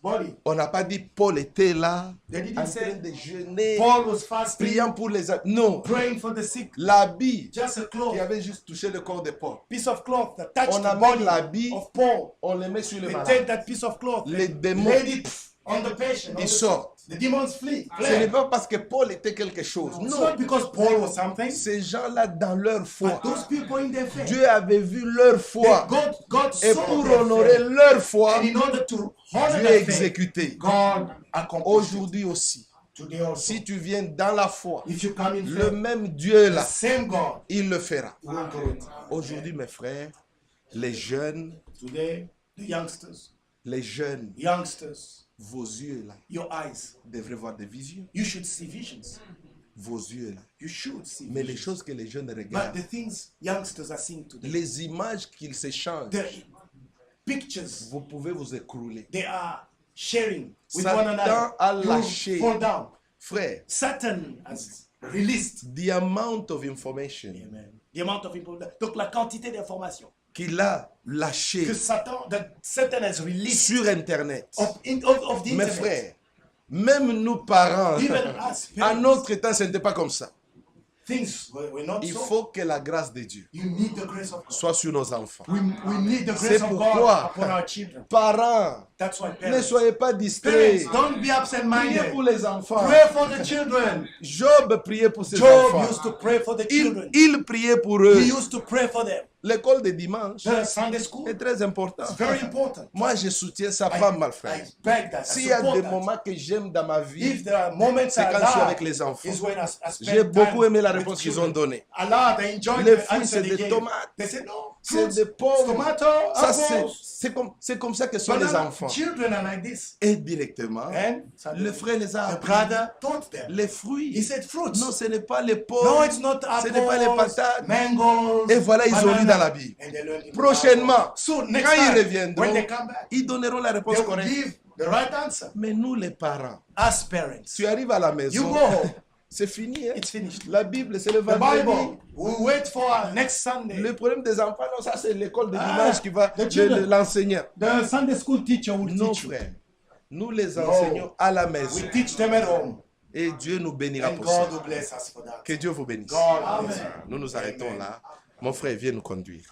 body. On n'a pas dit Paul était là, They en didn't train say de jeûner, Paul was fasting, priant pour les autres. Non, praying for the sick. l'habit Just a cloth, qui avait juste touché le corps de Paul, piece of cloth that touched on the amène body l'habit, of Paul. on le met sur le They malade. take that piece of cloth, Les and démons, laid it on the patient. ils sortent. The demons flee. Ce n'est fled. pas parce que Paul était quelque chose. It's Non, not because Paul was something, ces gens-là, dans leur foi, but those people in their faith. Dieu avait vu leur foi. God Et saw pour their honorer faith. leur foi, And in order to honor Dieu their faith, exécuté. God accomplished it. Aujourd'hui aussi, Today also, si tu viens dans la foi, if you come in le faith, même Dieu the là, same God il le fera. will do it. Aujourd'hui, mes frères, les jeunes, Today, the youngsters, vos yeux là, your eyes, devraient voir des visions. you should see visions. Vos yeux là. You should see Mais les visions. choses que les jeunes But regardent, the things youngsters are seeing today, les images qu'ils s'échangent, the pictures, vous pouvez vous écrouler. they are sharing with one another, Satan a you lâché. fall down. Frère, Satan has released the amount of information Amen. The amount of information. Donc la quantité d'informations qu'il a lâché que Satan has released sur Internet. of the Mes internet. frères, même nous parents, Even us à parents, notre temps, ce n'était pas comme ça. things were not Il so. faut que la grâce de Dieu You need the grace of God. soit sur nos enfants. We need the C'est grace of pourquoi- God upon our children. Parents, That's why ne parents, soyez pas distraits. don't be Priez absent-minded. pour les enfants. Pray for the children. Job priait pour ses Job enfants. used to pray for the children. Il priait pour eux. He used to pray for them. L'école de dimanche The Sunday school est très importante. is very important. Moi, je soutiens ça pas mal, frère. I beg that. I S'il y a support des that. moments que j'aime dans ma vie, If there are moments c'est I quand je suis love, avec les enfants. is when I spend J'ai time beaucoup aimé la with réponse qu'ils children. ont donnée. Allah, they enjoy Les the fruits, answer c'est they des gave. tomates. They said no. C'est Fruits, des pauvres. tomato, Ça, apples. c'est comme ça que sont les Banana. enfants. Children are like this. Et directement, And le frère les a the appris. brother taught them. Les He fruits. said fruits. Non, ce n'est pas les No, pauvres. it's not Ce n'est pas les apples, patates. mangoes. Et voilà, ils ont lu banana. dans la Bible. And they learned in the Prochainement, Bible. Soon, next quand ils time, reviendront, when they come back, ils donneront la réponse they will correcte. give the right answer. Mais nous, les parents, As parents, tu arrives à la you maison, go home. c'est fini. Hein? It's finished. La Bible, c'est le The vendredi. Bible, we wait for next Sunday. Le problème des enfants, non, ça c'est l'école de Ah, dimanche qui va, the children. l'enseignant. The Sunday school teacher will Non, teach you. frère. Nous les enseignons à la maison. We teach them at home. Et Dieu nous bénira And pour ça. God will bless us for that. Que Dieu vous bénisse. God bless you. Nous nous arrêtons Amen. là. Mon frère, viens nous conduire.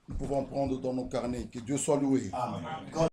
Nous pouvons prendre dans nos carnets. Que Dieu soit loué. Amen. God